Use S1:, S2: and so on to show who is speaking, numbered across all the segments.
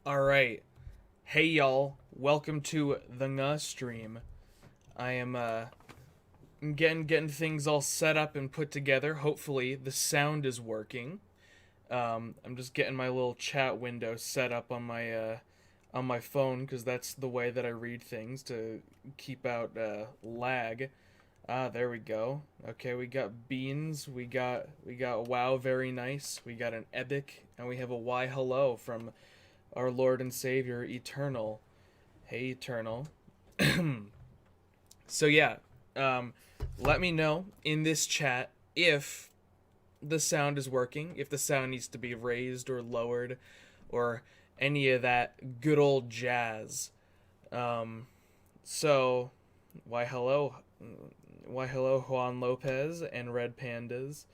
S1: Alright. Hey y'all. Welcome to the nguhstream. I am getting things all set up and put together. Hopefully the sound is working. I'm just getting my little chat window set up on my phone because that's the way that I read things to keep out lag. Ah, there we go. Okay, we got beans. We got wow, very nice. We got an epic, and we have a why hello from our Lord and Savior, Eternal. Hey, Eternal. So yeah, um, let me know in this chat if the sound is working, if the sound needs to be raised or lowered, or any of that good old jazz. Um, so, why hello, why hello, Juan Lopez and Red Pandas.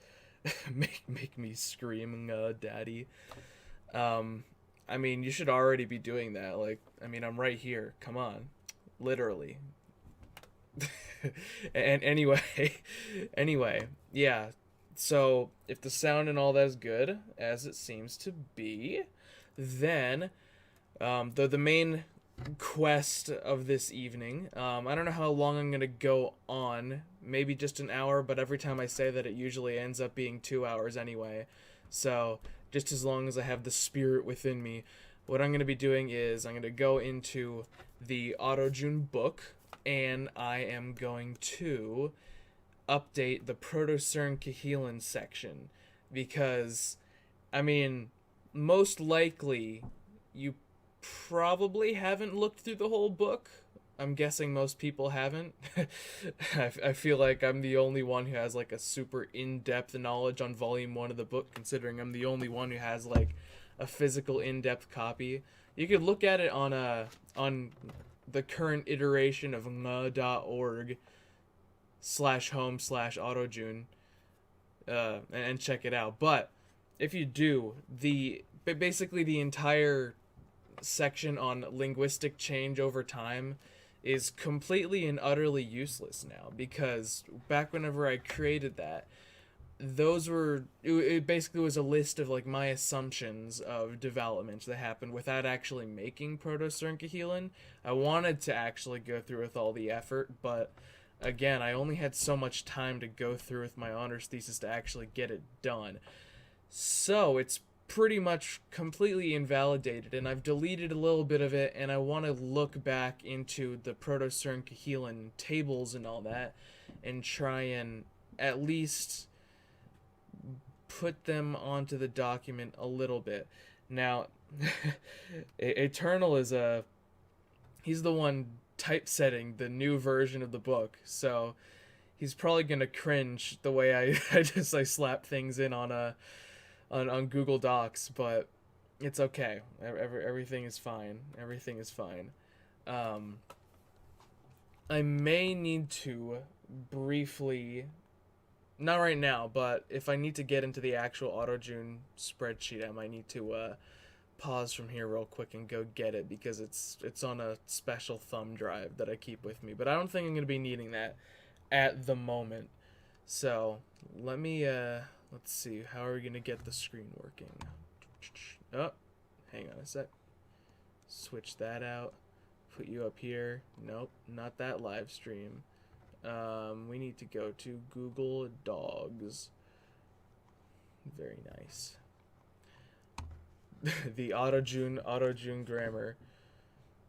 S1: make me scream, daddy. Um, I mean, you should already be doing that. Like, I mean, I'm right here. Come on, literally. And anyway, anyway, yeah. So if the sound and all that is good, as it seems to be, then the main quest of this evening. I don't know how long I'm gonna go on. Maybe just an hour, but every time I say that, it usually ends up being 2 hours anyway. So just as long as I have the spirit within me, what I'm gonna be doing is I'm gonna go into the AutoJune book, and I am going to update the Proto-CERN Kahilin section because, I mean, most likely you probably haven't looked through the whole book. I'm guessing most people haven't. I feel like I'm the only one who has like a super in-depth knowledge on volume 1 of the book, considering I'm the only one who has like a physical in-depth copy. You could look at it on the current iteration of nguh.org/home/AutoJune and check it out. But if you do, basically the entire section on linguistic change over time is completely and utterly useless now, because back whenever I created that, it basically was a list of like my assumptions of developments that happened without actually making Proto-CERN Kahilin. I wanted to actually go through with all the effort, but again, I only had so much time to go through with my honors thesis to actually get it done. So it's pretty much completely invalidated, and I've deleted a little bit of it, and I want to look back into the Proto-CERN Kahilin tables and all that and try and at least put them onto the document a little bit. Now, Eternal he's the one typesetting the new version of the book, so he's probably gonna cringe the way I slap things in on Google Docs, but it's okay. Everything is fine. Everything is fine. Um, I may need to briefly, not right now, but if I need to get into the actual AutoJune spreadsheet, I might need to pause from here real quick and go get it, because it's on a special thumb drive that I keep with me. But I don't think I'm gonna be needing that at the moment. So let me let's see, how are we gonna get the screen working? Oh, hang on a sec. Switch that out. Put you up here. Nope, not that live stream. We need to go to Google Dogs. Very nice. The AutoJune grammar.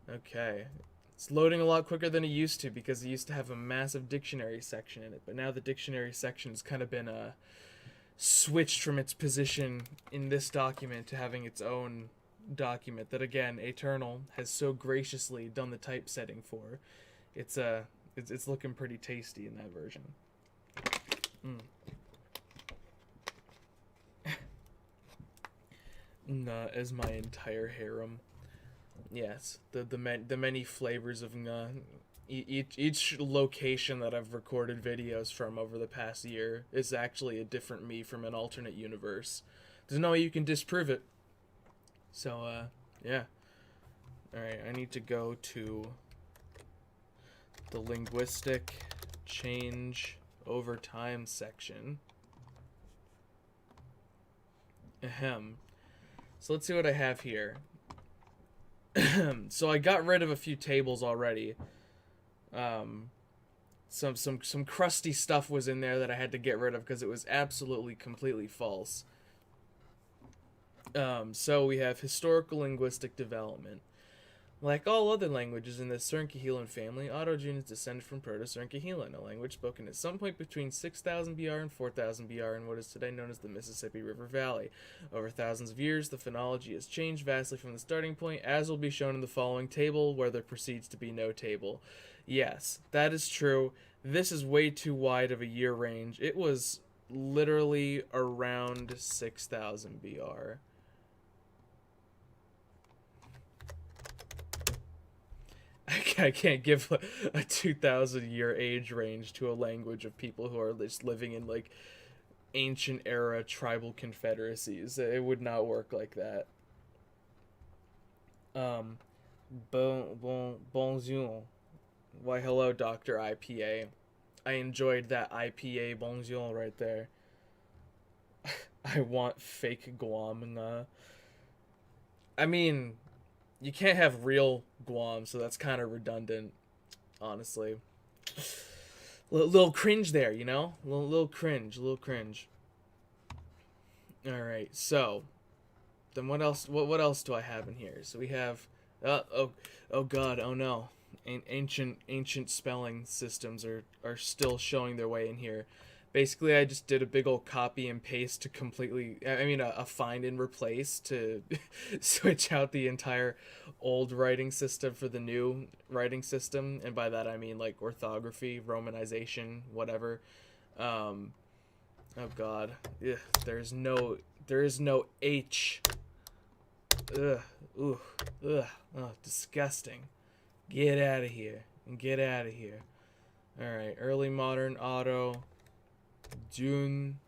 S1: Okay. It's loading a lot quicker than it used to, because it used to have a massive dictionary section in it, but now the dictionary section has kind of been switched from its position in this document to having its own document that, again, Eternal has so graciously done the typesetting for. It's looking pretty tasty in that version. Nah, as my entire harem. Yes, the many flavors of nga. Each location that I've recorded videos from over the past year is actually a different me from an alternate universe. There's no way you can disprove it. So, yeah. Alright, I need to go to the linguistic change over time section. Ahem. So let's see what I have here. So I got rid of a few tables already. Um, some crusty stuff was in there that I had to get rid of because it was absolutely completely false. So we have historical linguistic development. Like all other languages in the Sernkehelan family, Autogene is descended from Proto-Sernkehelan, a language spoken at some point between 6,000 BR and 4,000 BR in what is today known as the Mississippi River Valley. Over thousands of years, the phonology has changed vastly from the starting point, as will be shown in the following table, where there proceeds to be no table. Yes, that is true. This is way too wide of a year range. It was literally around 6,000 BR. I can't give a 2,000 year age range to a language of people who are just living in like ancient era tribal confederacies. It would not work like that. Um, bonjour. Why, hello, Dr. IPA. I enjoyed that IPA bonjour right there. I want fake Guam. I mean, you can't have real Guam, so that's kind of redundant, honestly. Little cringe there, you know? Little cringe, little cringe. All right, so then what else? What else do I have in here? So we have, oh God, oh no, ancient spelling systems are still showing their way in here. Basically, I just did a big old copy and paste to completely, I mean, a find and replace to switch out the entire old writing system for the new writing system. And by that, I mean like orthography, romanization, whatever. Um, oh God. Ugh, there is no H. Ugh, ooh, ugh, oh, disgusting. Get out of here. Get out of here. Alright, early modern auto. June.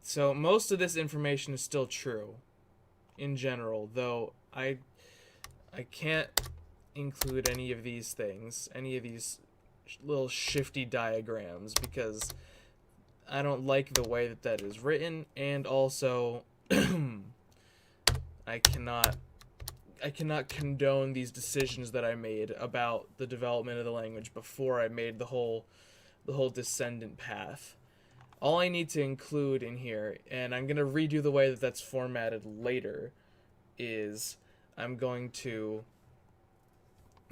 S1: So most of this information is still true in general, though I can't include any of these things, any of these little shifty diagrams, because I don't like the way that that is written, and also I cannot condone these decisions that I made about the development of the language before I made the whole descendant path. All I need to include in here, and I'm going to redo the way that that's formatted later, is I'm going to,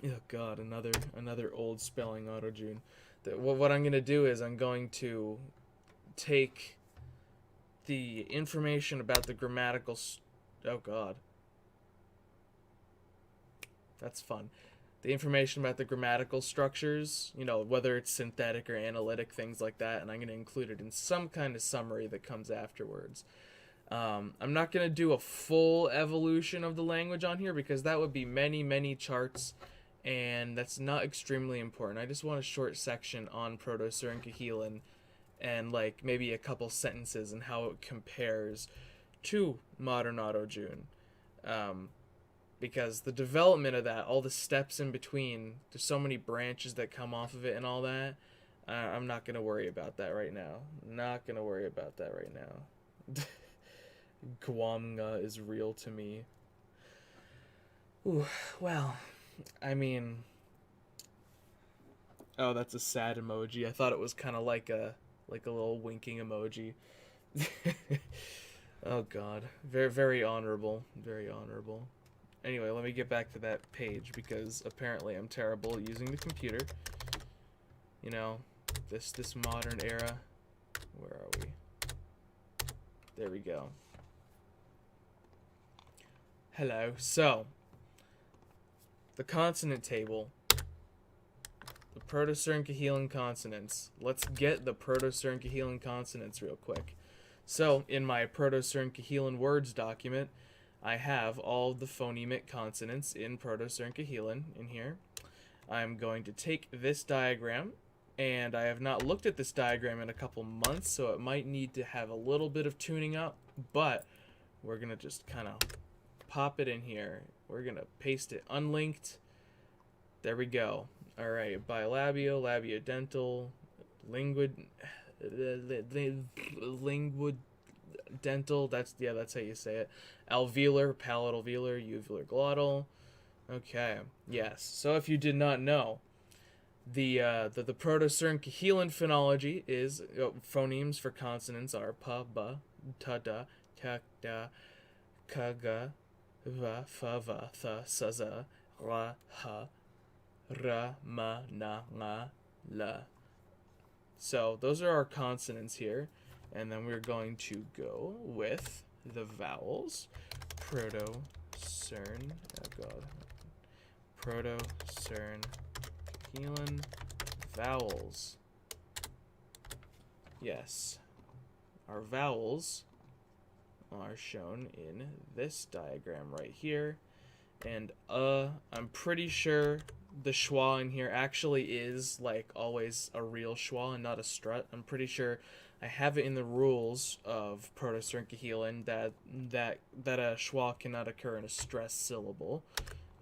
S1: oh God, another old spelling autojune. What I'm going to do is I'm going to take the information about the grammatical, oh God, that's fun. The information about the grammatical structures, you know, whether it's synthetic or analytic, things like that, and I'm going to include it in some kind of summary that comes afterwards. I'm not going to do a full evolution of the language on here because that would be many charts, and that's not extremely important. I just want a short section on Proto-Sernkehelan and like maybe a couple sentences and how it compares to modern Autojune. Because the development of that, all the steps in between, there's so many branches that come off of it and all that. I'm not gonna worry about that right now. Not gonna worry about that right now. Guamga is real to me. Ooh, well, I mean, oh, that's a sad emoji. I thought it was kind of like a little winking emoji. Oh God, very honorable, very honorable. Anyway, let me get back to that page because apparently I'm terrible at using the computer. You know, this modern era. Where are we? There we go. Hello. So, the consonant table. The Proto-Sernkehelan consonants. Let's get the Proto-Sernkehelan consonants real quick. So, in my Proto-Sernkehelan words document, I have all the phonemic consonants in Proto-Sernkehelan in here. I'm going to take this diagram, and I have not looked at this diagram in a couple months, so it might need to have a little bit of tuning up, but we're going to just kind of pop it in here. We're going to paste it unlinked. There we go. All right, bilabial, labiodental, linguodental, that's how you say it. Alveolar, palatal velar, uvular glottal, Okay. Yes. So if you did not know, the Proto-Syrian phonology is phonemes for consonants are pa, ba, ta, da, ta, da, ka, ga, va, fa, va, tha, sa, za, ra, ha, ra, ma, na, nga, la. So those are our consonants here, and then we're going to go with the vowels. Proto-Cern, oh god, Proto-Cern Helan vowels. Yes, our vowels are shown in this diagram right here. And I'm pretty sure the schwa in here actually is like always a real schwa and not a strut. I'm pretty sure I have it in the rules of Proto-Syrian that a schwa cannot occur in a stressed syllable.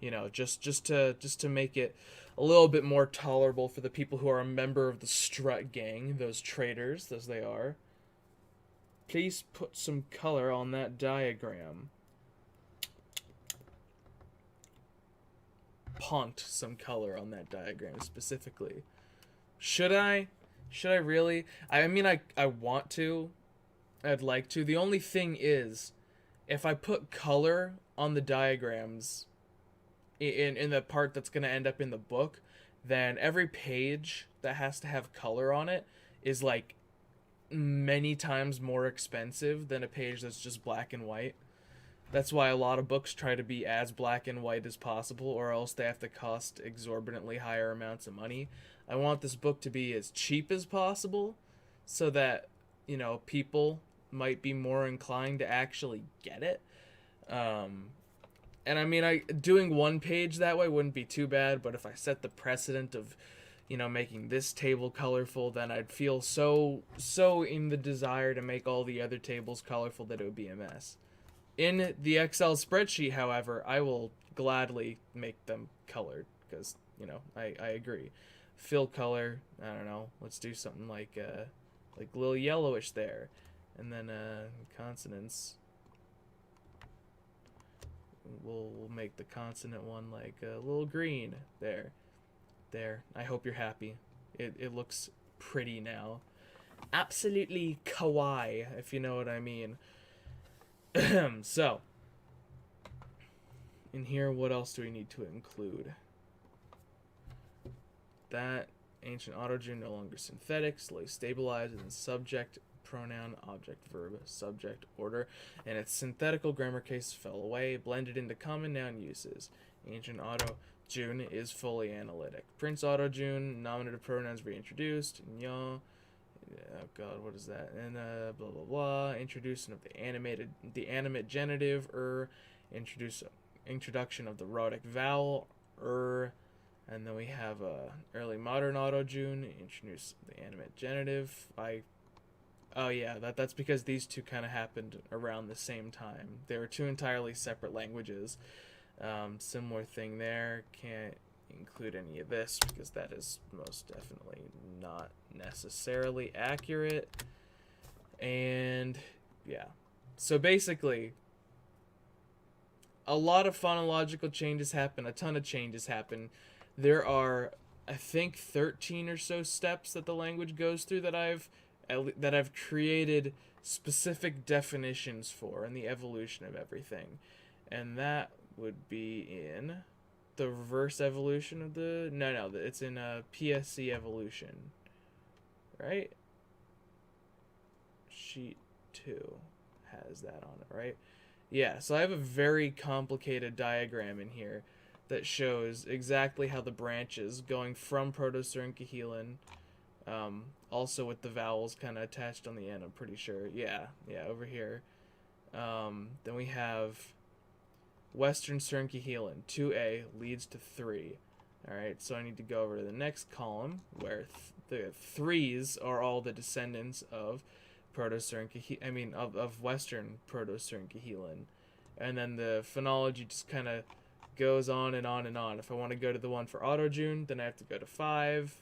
S1: You know, just to make it a little bit more tolerable for the people who are a member of the strut gang, those traitors as they are. Please put some color on that diagram. Punt some color on that diagram specifically. Should I? Should I really? I mean, I want to. I'd like to. The only thing is, if I put color on the diagrams in the part that's going to end up in the book, then every page that has to have color on it is like many times more expensive than a page that's just black and white. That's why a lot of books try to be as black and white as possible, or else they have to cost exorbitantly higher amounts of money. I want this book to be as cheap as possible so that, you know, people might be more inclined to actually get it. And I mean, doing one page that way wouldn't be too bad, but if I set the precedent of, you know, making this table colorful, then I'd feel so in the desire to make all the other tables colorful that it would be a mess. In the Excel spreadsheet, however, I will gladly make them colored because, you know, I agree. Fill color, I don't know, let's do something like a little yellowish there. And then consonants, we'll make the consonant one like a little green there. There, I hope you're happy. It looks pretty now. Absolutely kawaii, if you know what I mean. So, in here, what else do we need to include? That ancient autogene no longer synthetic, slowly stabilized in subject, pronoun, object, verb, subject, order, and its synthetical grammar case fell away, blended into common noun uses. Ancient autogene is fully analytic. Prince autogene, nominative pronouns reintroduced. Nya. Oh god, what is that? And blah blah blah. Introduction of the animate genitive, introduction of the rhotic vowel, and then we have early modern autogene, introduce the animate genitive. Oh yeah, that's because these two kind of happened around the same time. They were two entirely separate languages. Similar thing there. Can't include any of this because that is most definitely not necessarily accurate. And yeah, so basically a lot of phonological changes happen, a ton of changes happen. There are, I think, 13 or so steps that the language goes through that I've created specific definitions for in the evolution of everything. And that would be in the reverse evolution of the it's in PSC evolution, right? Sheet 2 has that on it, right? Yeah, so I have a very complicated diagram in here that shows exactly how the branches going from Proto-Syrian, also with the vowels kind of attached on the end, I'm pretty sure. Yeah, over here. Then we have Western Syrian 2A leads to 3. Alright, so I need to go over to the next column where the 3s are all the descendants of Proto-Syrian, of Western Proto-Syrian. And then the phonology just kind of goes on and on and on. If I want to go to the one for autogene, then I have to go to 5,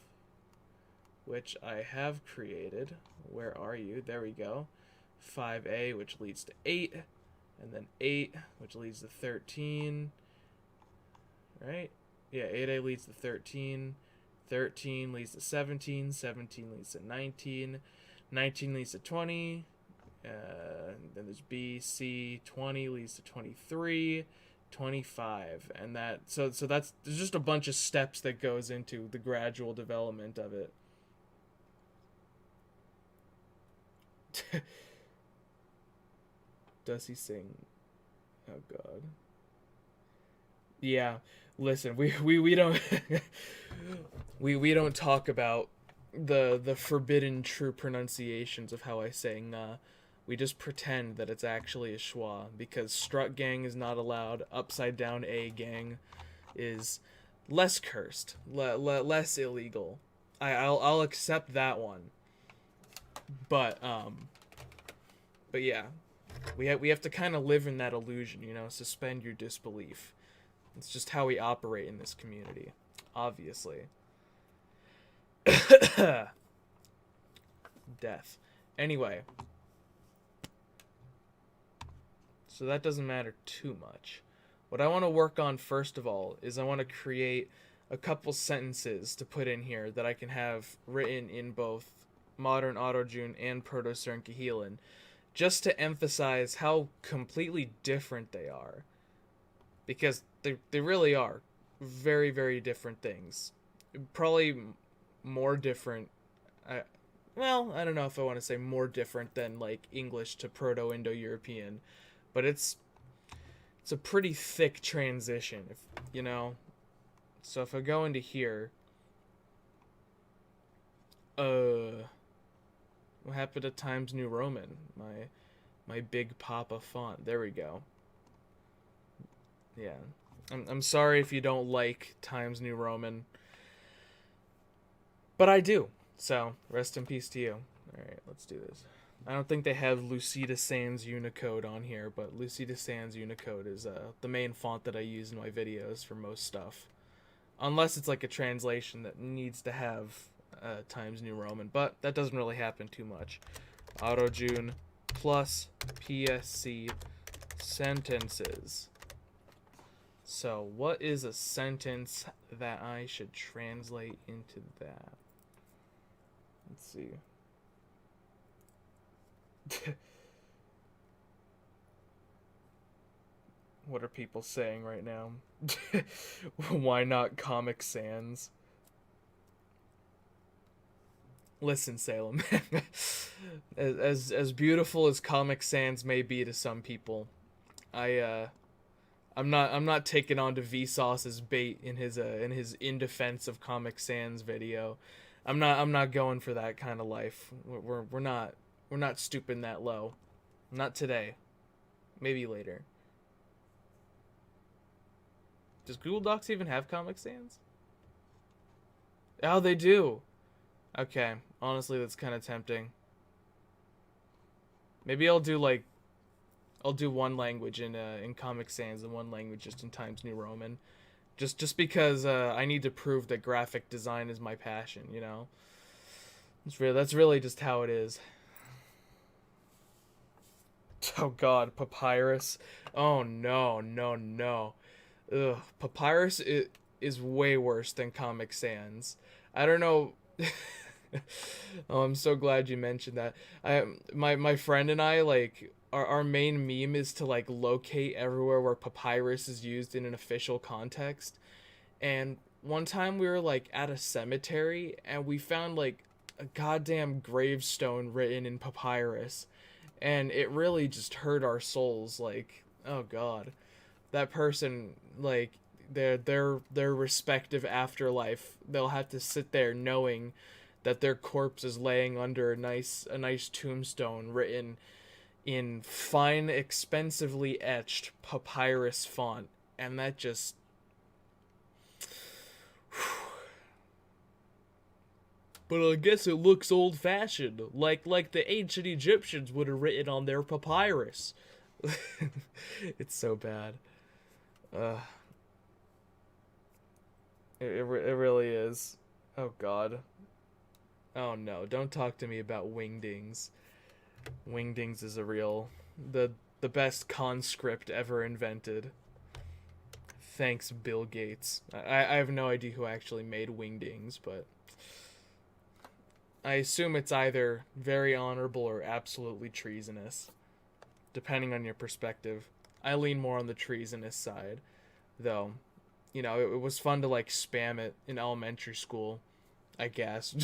S1: which I have created. Where are you? There we go. 5A, which leads to 8. And then 8, which leads to 13. right? Yeah, 8A leads to 13. 13 leads to 17. 17 leads to 19. 19 leads to 20. Then there's B, C. 20 leads to 23. 25. And that, so that's, there's just a bunch of steps that goes into the gradual development of it. Does he sing? Oh God. Yeah, listen, we don't we don't talk about the forbidden true pronunciations of how I say nga. We just pretend that it's actually a schwa because strut gang is not allowed. Upside down A gang is less cursed, less illegal. I'll accept that one. But yeah, we have to kind of live in that illusion, you know, suspend your disbelief. It's just how we operate in this community, obviously. Death. Anyway, so that doesn't matter too much. What I want to work on first of all is I want to create a couple sentences to put in here that I can have written in both Modern Autojune and Proto-Cerncahelan, just to emphasize how completely different they are. Because they really are very, very different things. Probably more different. I don't know if I want to say more different than like English to Proto-Indo-European, but it's a pretty thick transition, if you know. So if I go into here, what happened to Times New Roman? My big papa font. There we go. Yeah. I'm sorry if you don't like Times New Roman. But I do. So, rest in peace to you. Alright, let's do this. I don't think they have Lucida Sans Unicode on here, but Lucida Sans Unicode is the main font that I use in my videos for most stuff. Unless it's like a translation that needs to have Times New Roman, but that doesn't really happen too much. Autojune plus PSC sentences. So, what is a sentence that I should translate into that? Let's see. What are people saying right now? Why not Comic Sans? Listen, Salem. as beautiful as Comic Sans may be to some people, I'm not taking on to Vsauce's bait in his in defense of Comic Sans video. I'm not going for that kind of life. We're not stooping that low. Not today. Maybe later. Does Google Docs even have Comic Sans? Oh, they do. Okay, honestly, that's kind of tempting. Maybe I'll do one language in Comic Sans and one language just in Times New Roman, just because I need to prove that graphic design is my passion. You know, that's really just how it is. Oh God, Papyrus. Oh no, no, no. Ugh, Papyrus is way worse than Comic Sans. I don't know. Oh, I'm so glad you mentioned that. My friend and I, like, our main meme is to like locate everywhere where Papyrus is used in an official context. And one time we were like at a cemetery and we found like a goddamn gravestone written in Papyrus, and it really just hurt our souls. Like, oh God, that person, like, their respective afterlife, they'll have to sit there knowing that their corpse is laying under a nice tombstone written in fine, expensively etched papyrus font, and that just but I guess it looks old-fashioned, like the ancient Egyptians would have written on their papyrus. It's so bad. It really is. Oh God. Oh no, don't talk to me about wingdings. Wingdings is the best conscript ever invented. Thanks, Bill Gates. I have no idea who actually made wingdings, but I assume it's either very honorable or absolutely treasonous, depending on your perspective. I lean more on the treasonous side, though. You know, it was fun to like spam it in elementary school, I guess.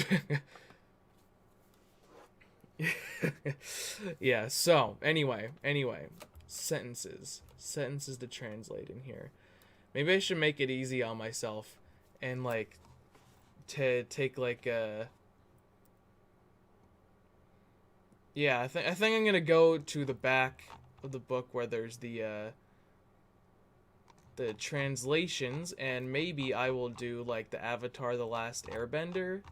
S1: Yeah, so anyway, sentences to translate in here. Maybe I should make it easy on myself and like to take like a yeah, I think I'm going to go to the back of the book where there's the translations, and maybe I will do like the Avatar the Last Airbender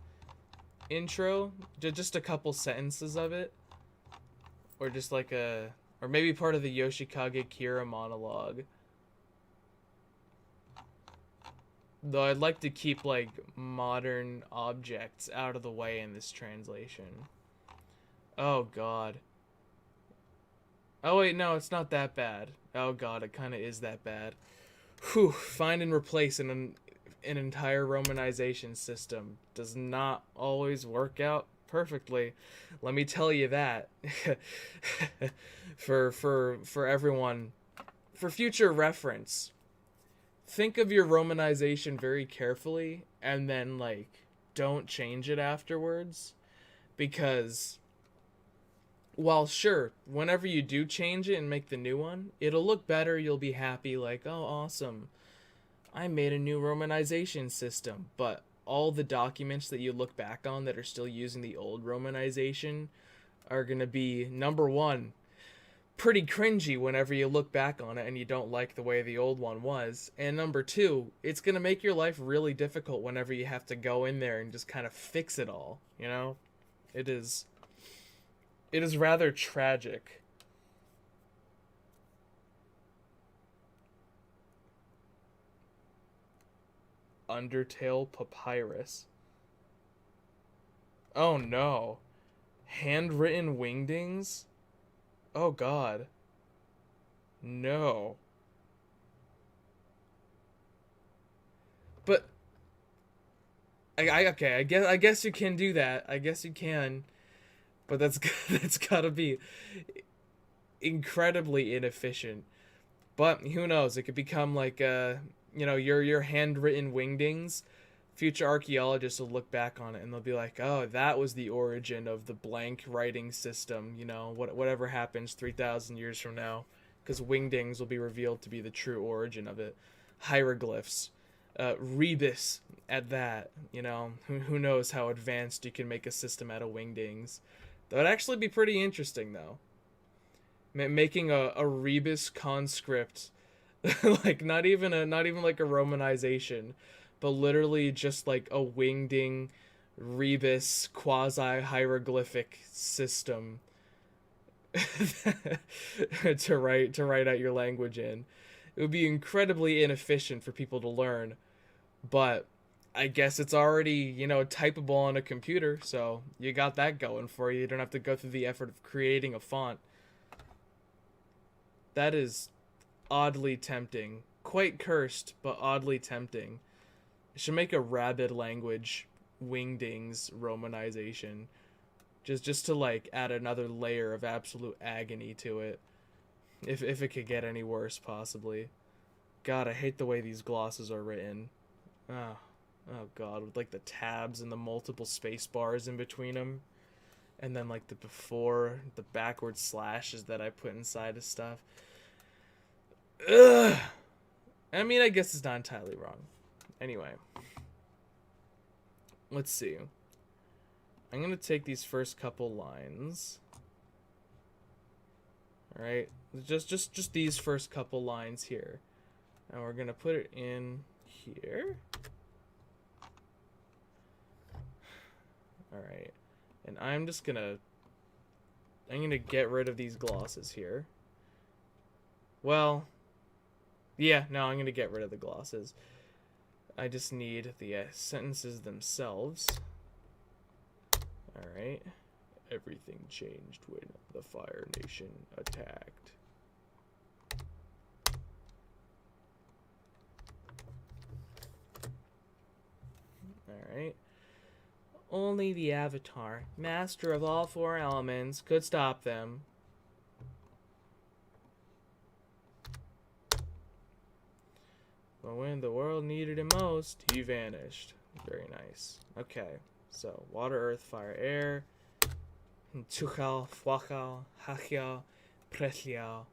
S1: intro, just a couple sentences of it, or just like or maybe part of the Yoshikage Kira monologue. Though I'd like to keep like modern objects out of the way in this translation. Oh god. Oh wait, no, it's not that bad. Oh god, it kind of is that bad. Whew, find and replace an entire romanization system does not always work out perfectly. Let me tell you that. For everyone, for future reference, think of your romanization very carefully and then like don't change it afterwards, because while sure, whenever you do change it and make the new one, it'll look better, you'll be happy, like, oh, awesome, I made a new romanization system. But all the documents that you look back on that are still using the old romanization are going to be, number one, pretty cringy whenever you look back on it and you don't like the way the old one was. And number two, it's going to make your life really difficult whenever you have to go in there and just kind of fix it all, you know? It is rather tragic. Undertale Papyrus. Oh no. Handwritten wingdings? Oh god. No. But okay, I guess you can do that. I guess you can. But that's gotta be incredibly inefficient. But who knows? It could become like your handwritten wingdings. Future archaeologists will look back on it and they'll be like, "Oh, that was the origin of the blank writing system." You know, whatever happens 3,000 years from now, because wingdings will be revealed to be the true origin of it. Hieroglyphs, rebus at that. You know, who knows how advanced you can make a system out of wingdings. That would actually be pretty interesting, though. Making a rebus conscript, like not even like a romanization, but literally just like a wingding rebus quasi hieroglyphic system to write out your language in. It would be incredibly inefficient for people to learn, but I guess it's already, typable on a computer, so you got that going for you. You don't have to go through the effort of creating a font. That is oddly tempting. Quite cursed, but oddly tempting. I should make a rabid language wingdings romanization. Just to like add another layer of absolute agony to it. If it could get any worse, possibly. God, I hate the way these glosses are written. Oh. Oh god, with like the tabs and the multiple space bars in between them. And then like the backward slashes that I put inside of stuff. Ugh! I mean, I guess it's not entirely wrong. Anyway. Let's see. I'm going to take these first couple lines. Alright? Just these first couple lines here. And we're going to put it in here. Alright, and I'm gonna get rid of these glosses here. Well, yeah, no, I'm gonna get rid of the glosses. I just need the sentences themselves. Alright, everything changed when the Fire Nation attacked. Alright. Only the Avatar, master of all four elements, could stop them. But when the world needed him most, he vanished. Very nice. Okay, so water, earth, fire, air. Tuchal, Fwachal, Hachial, Prechlial,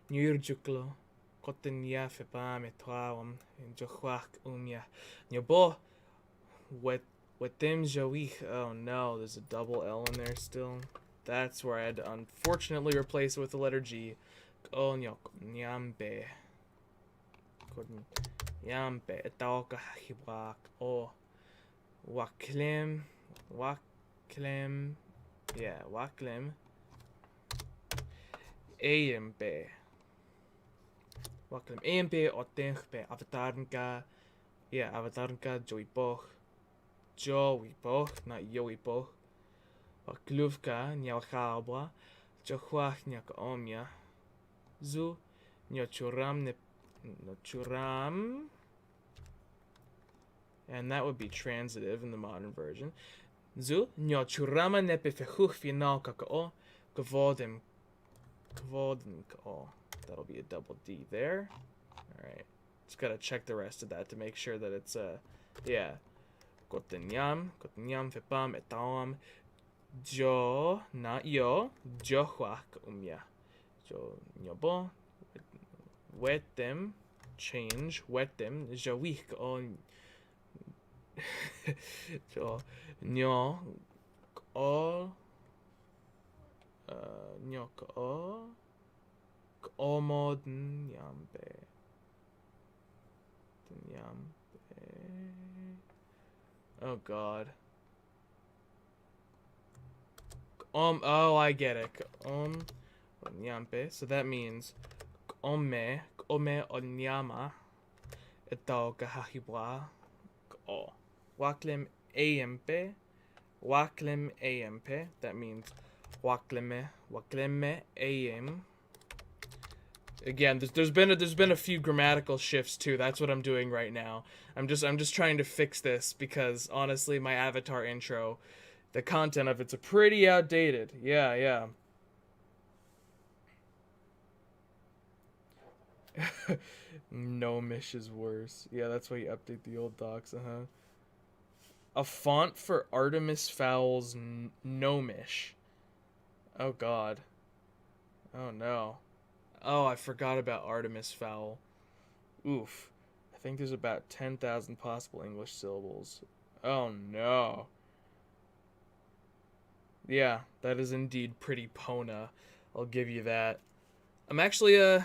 S1: Nurjuklo, Kotinya, Febam, Etwawam, Jochwak, Umya. Nyobo, Wetim Jawich. Oh no, there's a double L in there still. That's where I had to unfortunately replace it with the letter G. Onyok, Nyambe. Yambe, Etawka, Hibak, O. Waklem, Waklem. Yeah, Waklem. AMB. Waklem AMB Otenchbe Avatarnka. Yeah, Avatarnka Joipoch. Joipoch, not Yoipoch. Wakluvka Nyalchabwa. Johuach Nyakaomia. Zu Nyochuram ne Nochuram. And that would be transitive in the modern version. Zu Nyochurama nepefechuch final kakao. Gavodim ko. That'll be a double D there. Alright. Just gotta check the rest of that to make sure that it's yeah. Kotenyam fepam etawam. Jo, not yo. Johuak umya. Jo nyobo. Wetem. Change. Wetem. Jawik on. Jo nyo o nyok o omod nyambe. Oh god. Oh, I get it. Nyambe. So that means ome onyama eto kahahibwa o. Waklem AMP. Waklem AMP. That means wakleme AM. Again, there's been a few grammatical shifts too. That's what I'm doing right now. I'm just trying to fix this because honestly, my Avatar intro, the content of it's a pretty outdated. Yeah. Gnomish is worse. Yeah, that's why you update the old docs. A font for Artemis Fowl's Gnomish. Oh god. Oh no. Oh, I forgot about Artemis Fowl. Oof. I think there's about 10,000 possible English syllables. Oh no. Yeah, that is indeed pretty Pona. I'll give you that. I'm actually I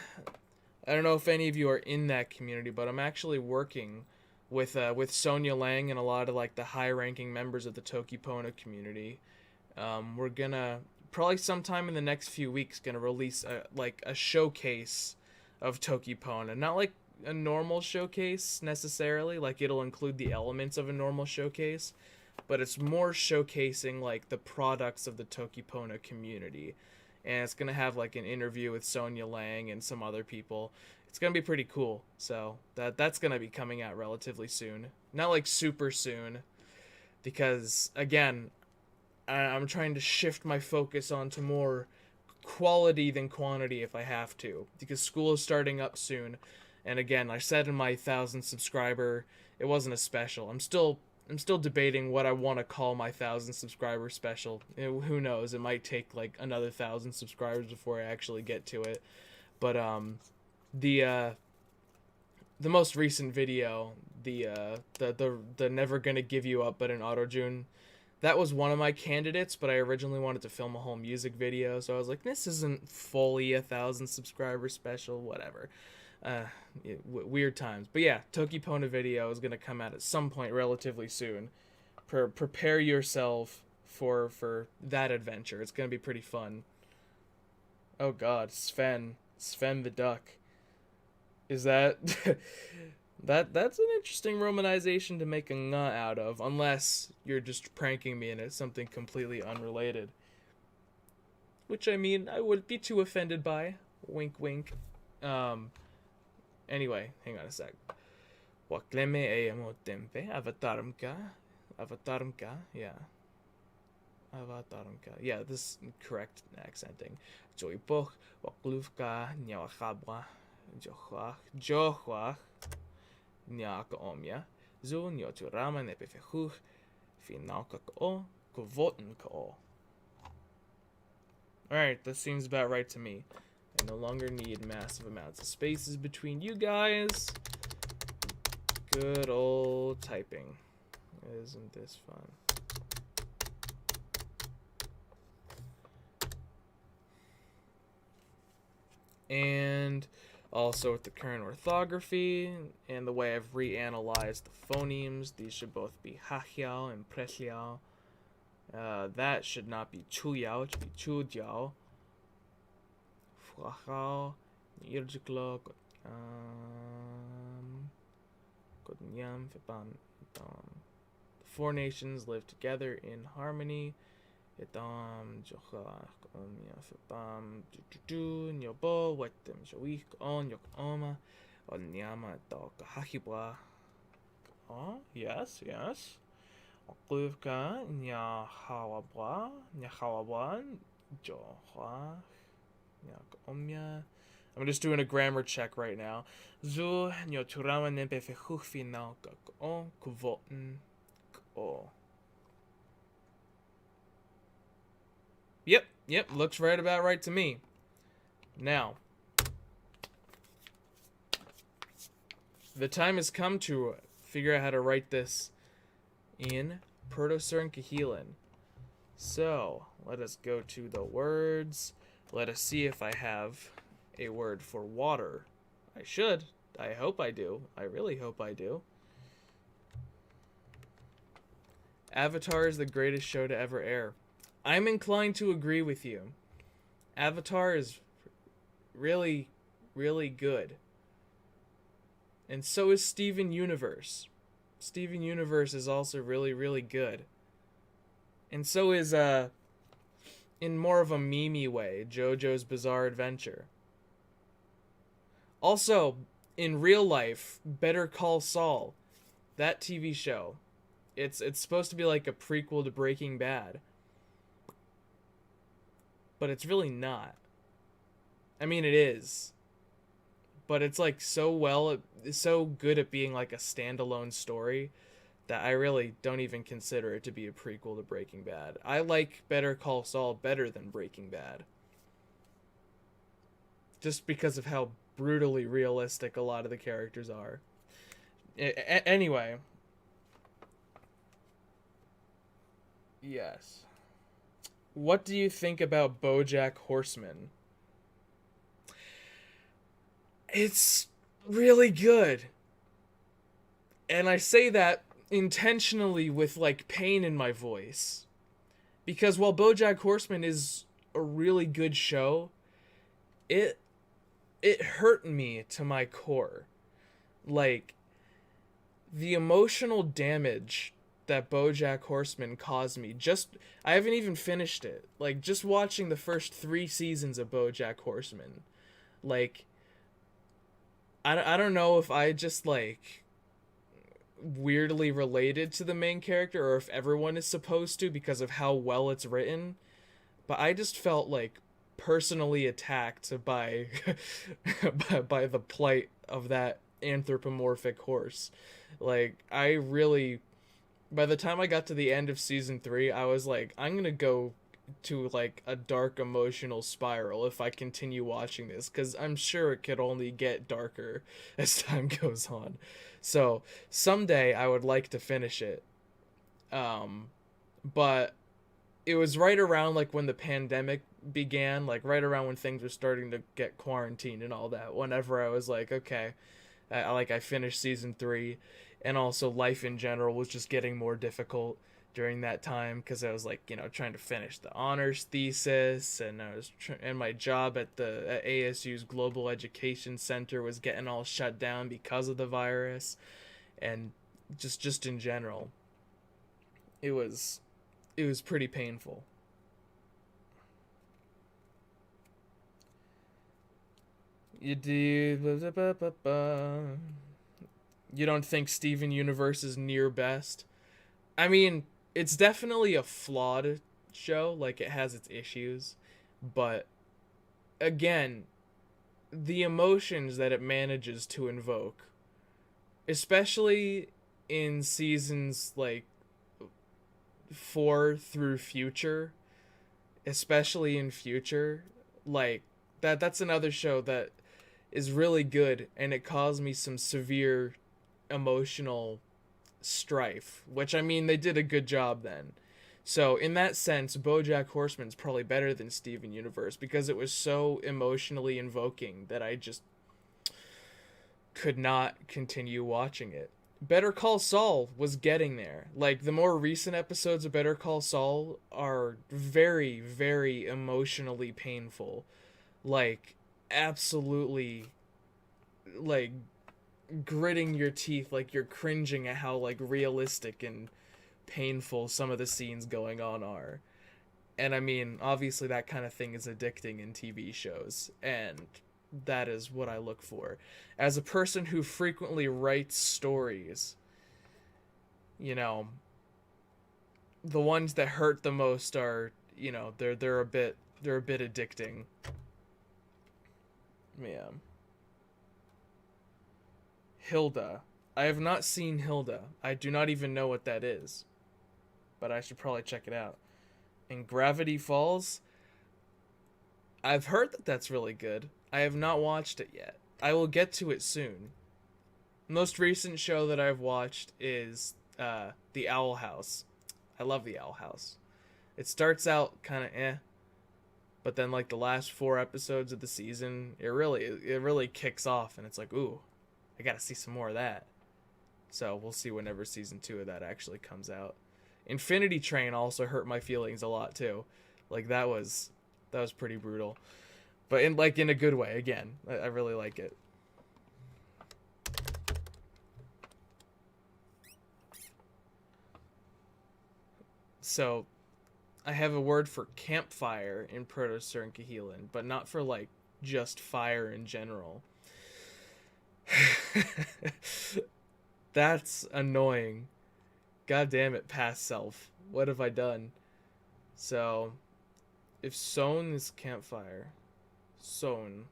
S1: don't know if any of you are in that community, but I'm actually working with Sonia Lang and a lot of like the high-ranking members of the Tokipona community. We're gonna probably sometime in the next few weeks gonna release a showcase of Tokipona. Not like a normal showcase necessarily, like it'll include the elements of a normal showcase, but it's more showcasing like the products of the Tokipona community. And it's gonna have like an interview with Sonia Lang and some other people. It's gonna be pretty cool. So that's gonna be coming out relatively soon. Not like super soon, because again, I'm trying to shift my focus onto more quality than quantity if I have to, because school is starting up soon. And again, I said in my 1,000 subscriber, it wasn't a special. I'm still debating what I want to call my 1,000 subscriber special. Who knows? It might take like another 1,000 subscribers before I actually get to it. But the most recent video, the never gonna give you up but an auto-june, that was one of my candidates, but I originally wanted to film a whole music video, so I was like, this isn't fully a 1,000 subscriber special, whatever. Weird times. But yeah, Tokipona video is gonna come out at some point relatively soon. Prepare yourself for that adventure. It's gonna be pretty fun. Oh god, Sven the duck. Is that that's an interesting romanization to make a nga out of, unless you're just pranking me and it's something completely unrelated. Which, I mean, I wouldn't be too offended by. Wink wink. Anyway, hang on a sec. Wakleme e amo tempe avatarmka. Avatarumka, yeah. Avatarumka. Yeah, this is correct accenting. Joipoch, Wakluvka, Nyawakabwa, Johwach, Nyaka Omya, Zu Nyoturama Nepefehuch, Finalka Ko, Kuvoten Ko. Alright, that seems about right to me. I no longer need massive amounts of spaces between you guys. Good old typing. Isn't this fun? And also with the current orthography and the way I've reanalyzed the phonemes, these should both be hahiao and presliao. That should not be chuyao, it should be chujiao. Fuahao, irjiklo, kodnyam, fipam, the four nations live together in harmony. Itam, Johak, Omia, Fipam, Dudu, Nyobo, Wetem, Joik, On, Yok Oma, Onyama, Dog, Hakibwa. Oh, yes, yes. Okluvka, Nyahawabwa, Johak, Nyak Omia. I'm just doing a grammar check right now. Zu, Nyoturama, Nempe, Fehufi, Nau, Gak, Kuvoten, Ko. Yep, looks right about right to me. Now, the time has come to figure out how to write this in Proto-Cern Kahilin. So, let us go to the words. Let us see if I have a word for water. I should. I hope I do. I really hope I do. Avatar is the greatest show to ever air. I'm inclined to agree with you. Avatar is really, really good. And so is Steven Universe. Steven Universe is also really, really good. And so is, in more of a meme-y way, JoJo's Bizarre Adventure. Also, in real life, Better Call Saul, that TV show, it's supposed to be like a prequel to Breaking Bad. But it's really not. I mean, it is. But it's like it's so good at being like a standalone story that I really don't even consider it to be a prequel to Breaking Bad. I like Better Call Saul better than Breaking Bad. Just because of how brutally realistic a lot of the characters are. Anyway. Yes. What do you think about BoJack Horseman? It's really good. And I say that intentionally with like pain in my voice. Because while BoJack Horseman is a really good show, it hurt me to my core. Like the emotional damage that BoJack Horseman caused me. I haven't even finished it. Like, just watching the first 3 seasons of BoJack Horseman. Like, I don't know if I just, like, weirdly related to the main character or if everyone is supposed to because of how well it's written. But I just felt, like, personally attacked by, by the plight of that anthropomorphic horse. Like, I really... By the time I got to the end of season 3, I was like, I'm gonna go to like a dark emotional spiral if I continue watching this, because I'm sure it could only get darker as time goes on. So someday I would like to finish it. But it was right around like when the pandemic began, like right around when things were starting to get quarantined and all that. Whenever I was like, okay, I finished season 3. And also life in general was just getting more difficult during that time because I was like, trying to finish the honors thesis, and and my job at ASU's Global Education Center was getting all shut down because of the virus, and just in general, it was pretty painful. You do. You don't think Steven Universe is near best? I mean, it's definitely a flawed show. Like, it has its issues, but again, the emotions that it manages to invoke, especially in seasons like 4 through future, especially in future, like that's another show that is really good, and it caused me some severe emotional strife, which, I mean, they did a good job then. So in that sense, BoJack Horseman's probably better than Steven Universe because it was so emotionally invoking that I just could not continue watching it. Better Call Saul was getting there. Like, the more recent episodes of Better Call Saul are very, very emotionally painful. Like, absolutely, like, gritting your teeth, like you're cringing at how, like, realistic and painful some of the scenes going on are. And I mean, obviously that kind of thing is addicting in TV shows, and that is what I look for. As a person who frequently writes stories, you know, the ones that hurt the most are, they're a bit addicting. Yeah. Hilda. I have not seen Hilda. I do not even know what that is, but I should probably check it out. And Gravity Falls, I've heard that that's really good. I have not watched it yet. I will get to it soon. Most recent show that I've watched is The Owl House. I love The Owl House. It starts out kind of but then, like, the last 4 episodes of the season, it really kicks off, and it's like, ooh, I gotta see some more of that. So we'll see whenever season 2 of that actually comes out. Infinity Train also hurt my feelings a lot too. Like, that was pretty brutal, but in a good way. Again, I really like it. So I have a word for campfire in Proto-Saarinen, but not for, like, just fire in general. That's annoying. God damn it, past self. What have I done? So, if sown is campfire, sown,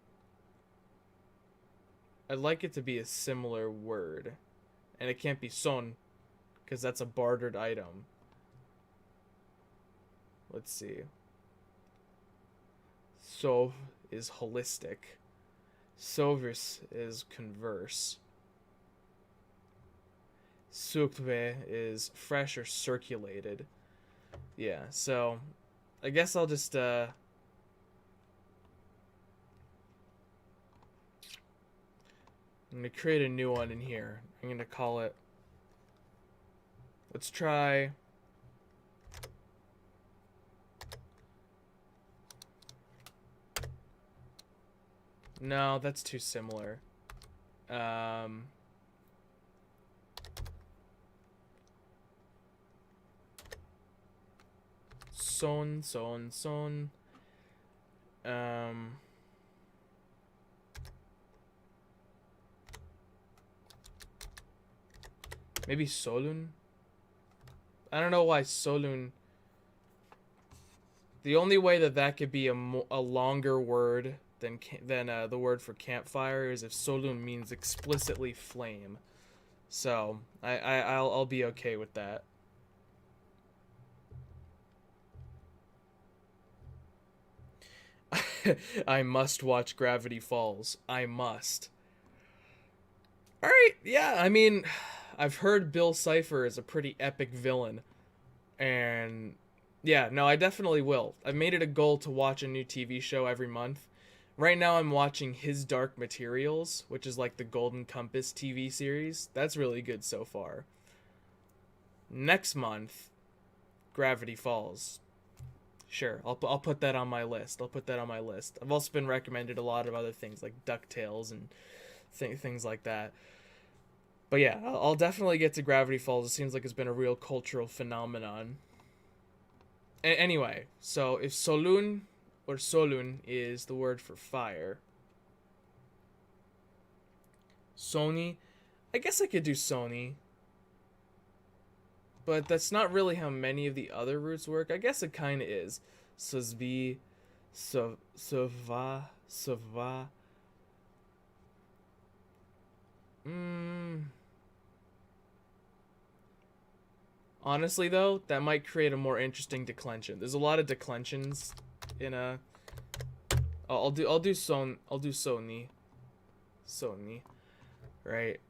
S1: I'd like it to be a similar word. And it can't be son, because that's a bartered item. Let's see. Sov is holistic. Sovers is converse. Suktve is fresh or circulated. Yeah, so I guess I'll just I'm gonna create a new one in here. I'm gonna call it, let's try, no, that's too similar. Um son. Um Maybe Solun? I don't know why Solun. The only way that that could be a longer word than the word for campfire is if Solun means explicitly flame. So I'll be okay with that. I must watch Gravity Falls. I must. All right, yeah. I mean, I've heard Bill Cipher is a pretty epic villain, and yeah, no, I definitely will. I've made it a goal to watch a new TV show every month. Right now, I'm watching His Dark Materials, which is like the Golden Compass TV series. That's really good so far. Next month, Gravity Falls. Sure, I'll put that on my list. I'll put that on my list. I've also been recommended a lot of other things like DuckTales and things like that. But yeah, I'll definitely get to Gravity Falls. It seems like it's been a real cultural phenomenon. Anyway, so if Solun or Solun is the word for fire, Sony, I guess I could do Sony. but that's not really how many of the other roots work. I guess it kind of is. Sozvi, sova. Honestly, though, that might create a more interesting declension. There's a lot of declensions in a. I'll do Sony, right?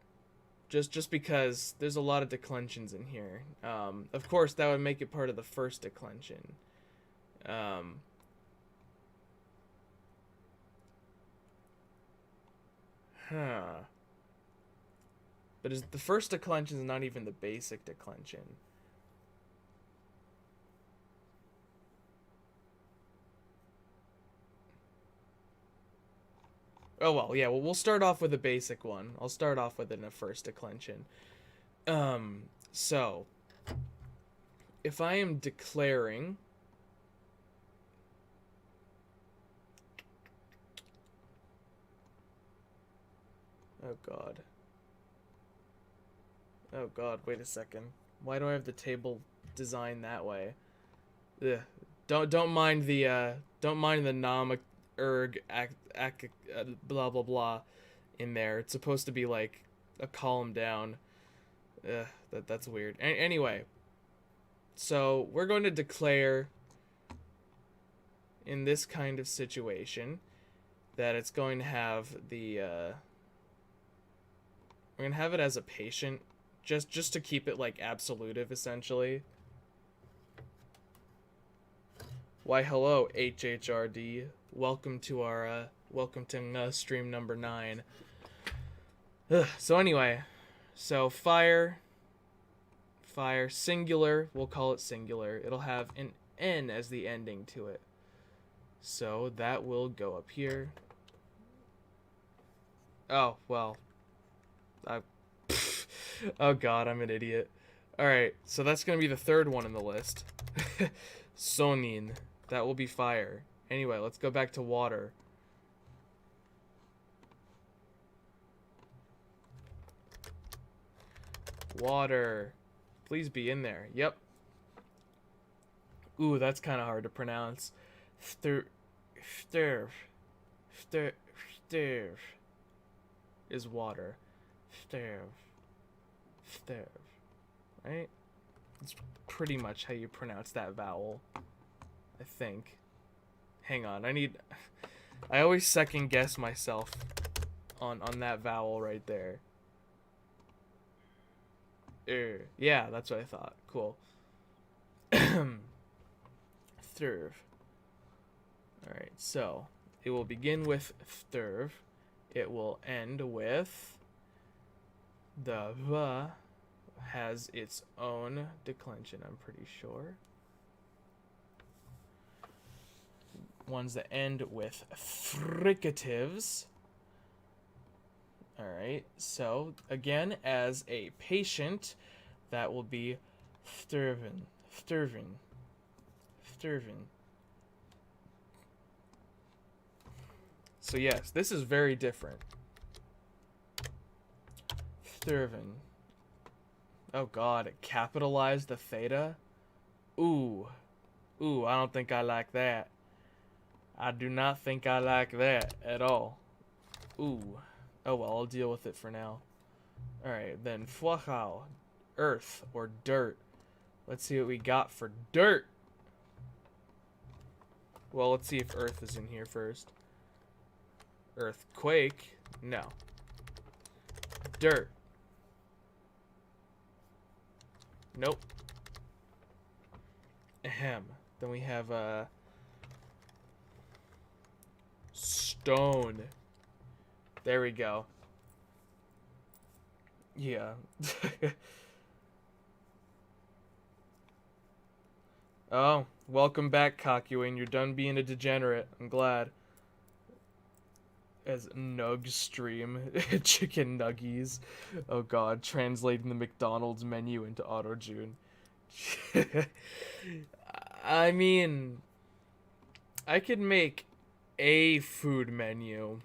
S1: Just because there's a lot of declensions in here. Of course, that would make it part of the first declension. Huh. But is the first declension is not even the basic declension. Oh well, yeah. Well, we'll start off with a basic one. I'll start off with it in a first declension. So if I am declaring oh god, wait a second. Why do I have the table designed that way? Ugh. Don't mind the nom erg blah blah blah in there. It's supposed to be like a column down. Ugh, that's weird. Anyway, so we're going to declare in this kind of situation that it's going to have the we're gonna have it as a patient, just to keep it like absolutive essentially. Why hello HHRD, welcome to our stream number 9. So anyway, so fire singular, we'll call it singular. It'll have an N as the ending to it. So that will go up here. Oh, well. Oh god, I'm an idiot. Alright, so that's going to be the third one in the list. Sonin. That will be fire. Anyway, let's go back to water. Water. Please be in there. Yep. Ooh, that's kind of hard to pronounce. Sturv is water. Sturv. Right? That's pretty much how you pronounce that vowel, I think. Hang on, I always second guess myself on that vowel right there. Yeah, that's what I thought. Cool. Thurv. Alright, so it will begin with thurv. It will end with the v has its own declension, I'm pretty sure. Ones that end with fricatives. Alright, so again, as a patient, that will be thurvin. So yes, this is very different. Thurvin. Oh god, it capitalized the theta? Ooh, I don't think I like that. I do not think I like that at all. Ooh. Oh well, I'll deal with it for now. Alright, then Fuahao. Earth or dirt. Let's see what we got for dirt. Well, let's see if earth is in here first. Earthquake? No. Dirt. Nope. Ahem. Then we have stone. There we go. Yeah. Oh, welcome back, Kakuin. You're done being a degenerate. I'm glad. As nguhstream. Chicken nuggies. Oh god, translating the McDonald's menu into AutoJune. I mean, I could make a food menu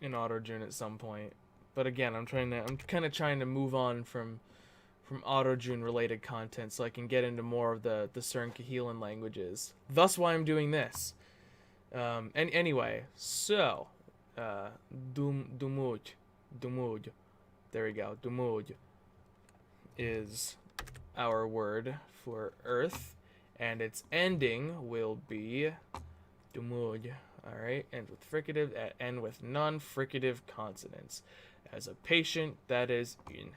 S1: in AutoJune at some point. But again, I'm kind of trying to move on from from AutoJune related content so I can get into more of the Cern-Cahelan languages. Thus why I'm doing this. And anyway, so Dumud. There we go. Dumud is our word for earth, and its ending will be Dumud. Alright, end with fricative, end with non-fricative consonants. As a patient, that is in.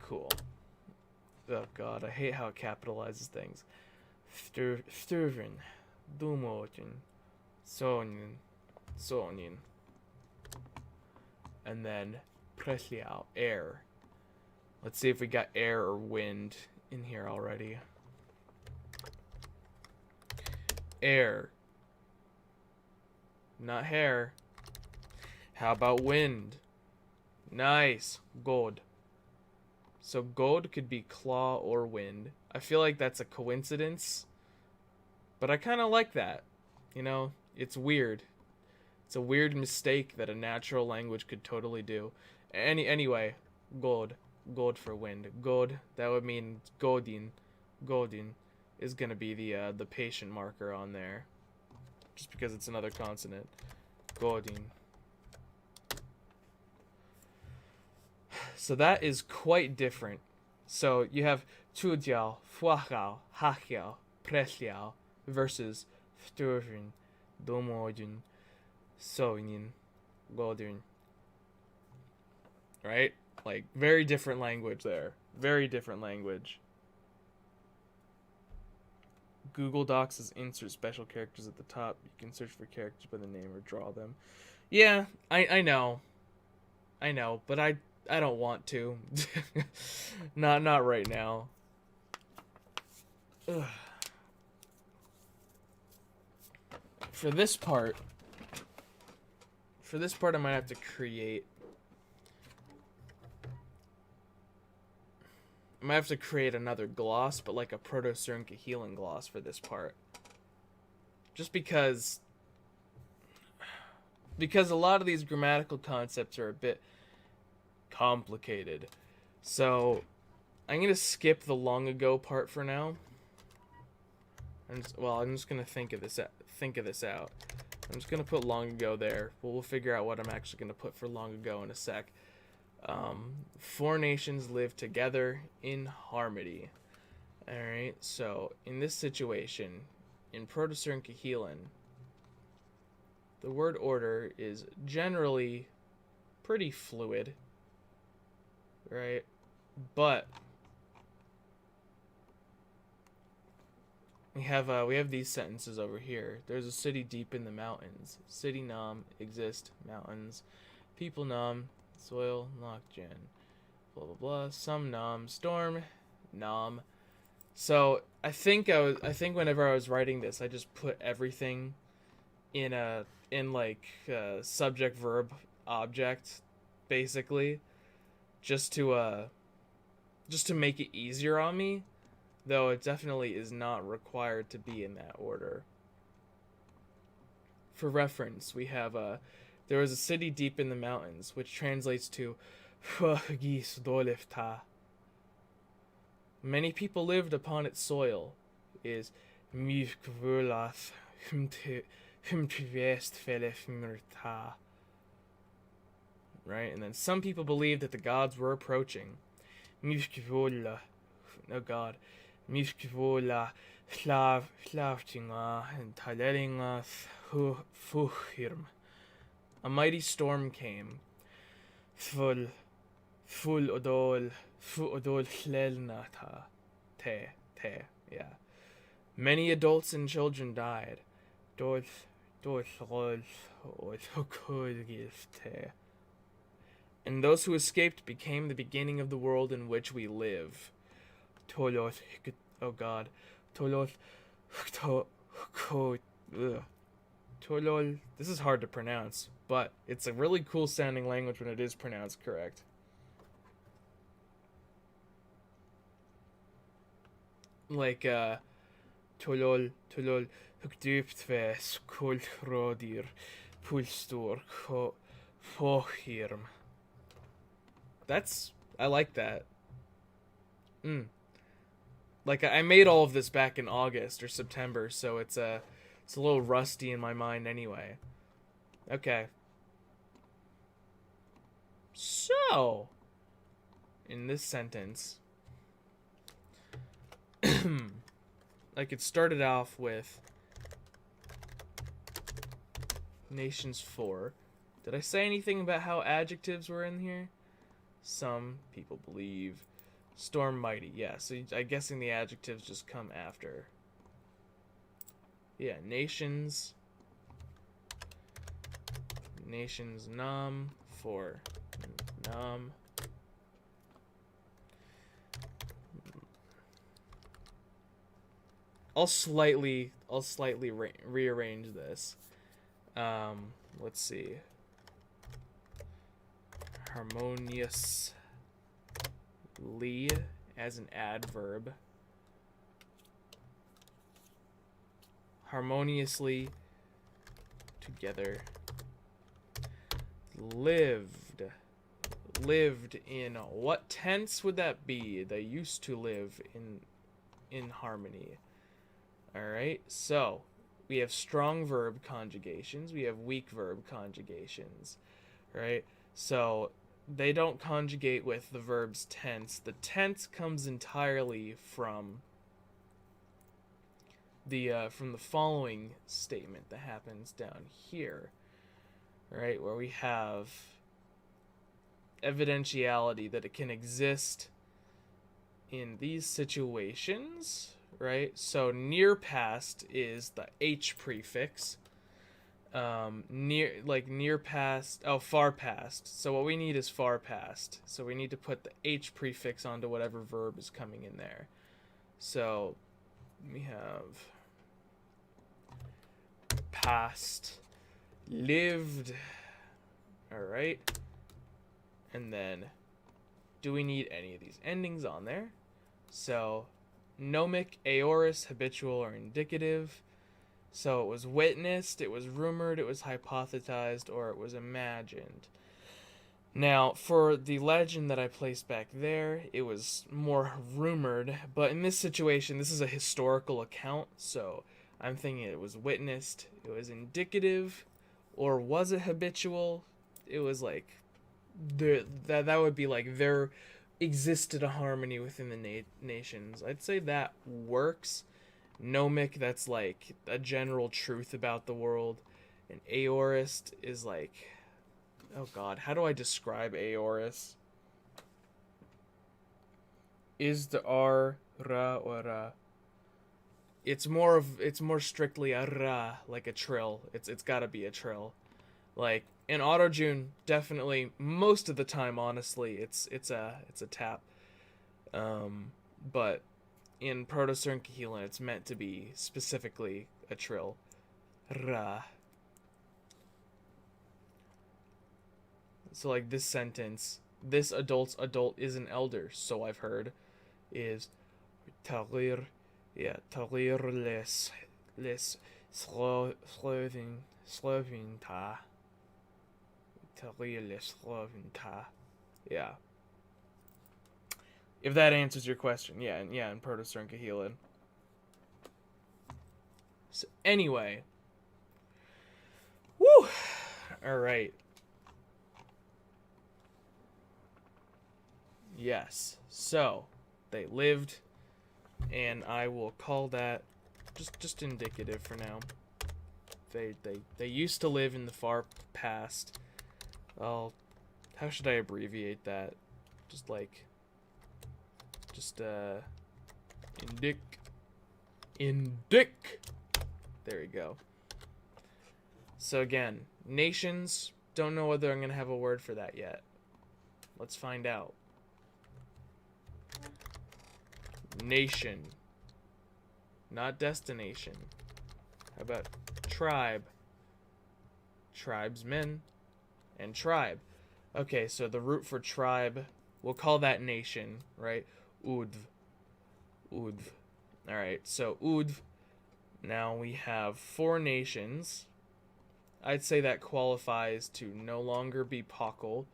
S1: Cool. Oh god, I hate how it capitalizes things. Sturvin, Dumotin, Sonin. And then Presliao, air. Let's see if we got air or wind in here already. Air. Not hair. How about wind? Nice. God. So God could be claw or wind. I feel like that's a coincidence, but I kind of like that. You know, it's weird. It's a weird mistake that a natural language could totally do. Anyway, God. God for wind. God, that would mean Godin. Godin is going to be the patient marker on there. Just because it's another consonant. Godin. So that is quite different. So you have Tujiao, Fuajiao, Hajiao, Presliao versus Sturvin, Domodin, Soinin, Godin. Right? Like, very different language there. Very different language. Google Docs is insert special characters at the top. You can search for characters by the name or draw them. Yeah, I know. I know, but I don't want to. not right now. Ugh. For this part I might have to create another gloss, but like a Proto-Cern-Cahelan gloss for this part. Just because a lot of these grammatical concepts are a bit complicated. So I'm going to skip the long ago part for now. I'm just going to think of this out. I'm just going to put long ago there. We'll figure out what I'm actually going to put for long ago in a sec. 4 nations live together in harmony. Alright, so in this situation, in Proto-Cern-Cahelan, the word order is generally pretty fluid, right? But we have these sentences over here. There's a city deep in the mountains. City nam, exist, mountains. People nam, soil, lockgen, blah blah blah. Some nam, storm, nam. So I think whenever I was writing this, I just put everything in subject verb object, basically, just to make it easier on me. Though it definitely is not required to be in that order. For reference, we have there was a city deep in the mountains, which translates to many people lived upon its soil, is right? And then some people believed that the gods were approaching. Oh God. A mighty storm came. Full odol yeah. Many adults and children died. And those who escaped became the beginning of the world in which we live. Oh God. This is hard to pronounce, but it's a really cool sounding language when it is pronounced correct. Like, Tolol, hukdypt ve skolrodir, pulstor, Fohirm. I like that. Like I made all of this back in August or September, so it's a little rusty in my mind anyway. Okay. So, in this sentence, like it started off with nations 4. Did I say anything about how adjectives were in here? Some people believe. Storm mighty, yeah, so I'm guessing the adjectives just come after. Yeah, nations. Nations nam 4. Nam. I'll slightly rearrange this. Let's see. Harmoniously as an adverb. Harmoniously together. Lived in what tense would that be? They used to live in harmony. All right, so we have strong verb conjugations, we have weak verb conjugations, right? So they don't conjugate with the verb's tense. The tense comes entirely from the following statement that happens down here, right, where we have evidentiality that it can exist in these situations, right? So near past is the H prefix. Near past, far past. So what we need is far past. So we need to put the H prefix onto whatever verb is coming in there. So we have past, lived, all right. And then do we need any of these endings on there? So gnomic, aorist, habitual, or indicative. So it was witnessed, it was rumored, it was hypothesized, or it was imagined. Now, for the legend that I placed back there, it was more rumored, but in this situation, this is a historical account, so I'm thinking it was witnessed, it was indicative, or was it habitual? It was like, that would be like there existed a harmony within the nations. I'd say that works. Gnomic, that's like a general truth about the world. And aorist is like, oh god, how do I describe aorist? Is the R ra or ra? It's more strictly a ra, like a trill. It's got to be a trill. Like in Autojune, definitely most of the time, honestly, it's a tap. But in Proto-Syrian it's meant to be specifically a trill. Ra. So like this sentence, this adult's adult is an elder, so I've heard, is تغيير تغيير les sloving ta. تغيير les sloving ta. Yeah. If that answers your question, yeah, in Proto-Syrian. So anyway, woo. All right. Yes. So they lived, and I will call that just indicative for now. They used to live in the far past. How should I abbreviate that? Indic. There we go. So again, nations, don't know whether I'm gonna have a word for that yet. Let's find out. Nation, not destination. How about tribe? Tribesmen and tribe. Okay, so the root for tribe, we'll call that nation, right? Udv. Alright, so Udv. Now we have 4 nations. I'd say that qualifies to no longer be pockle.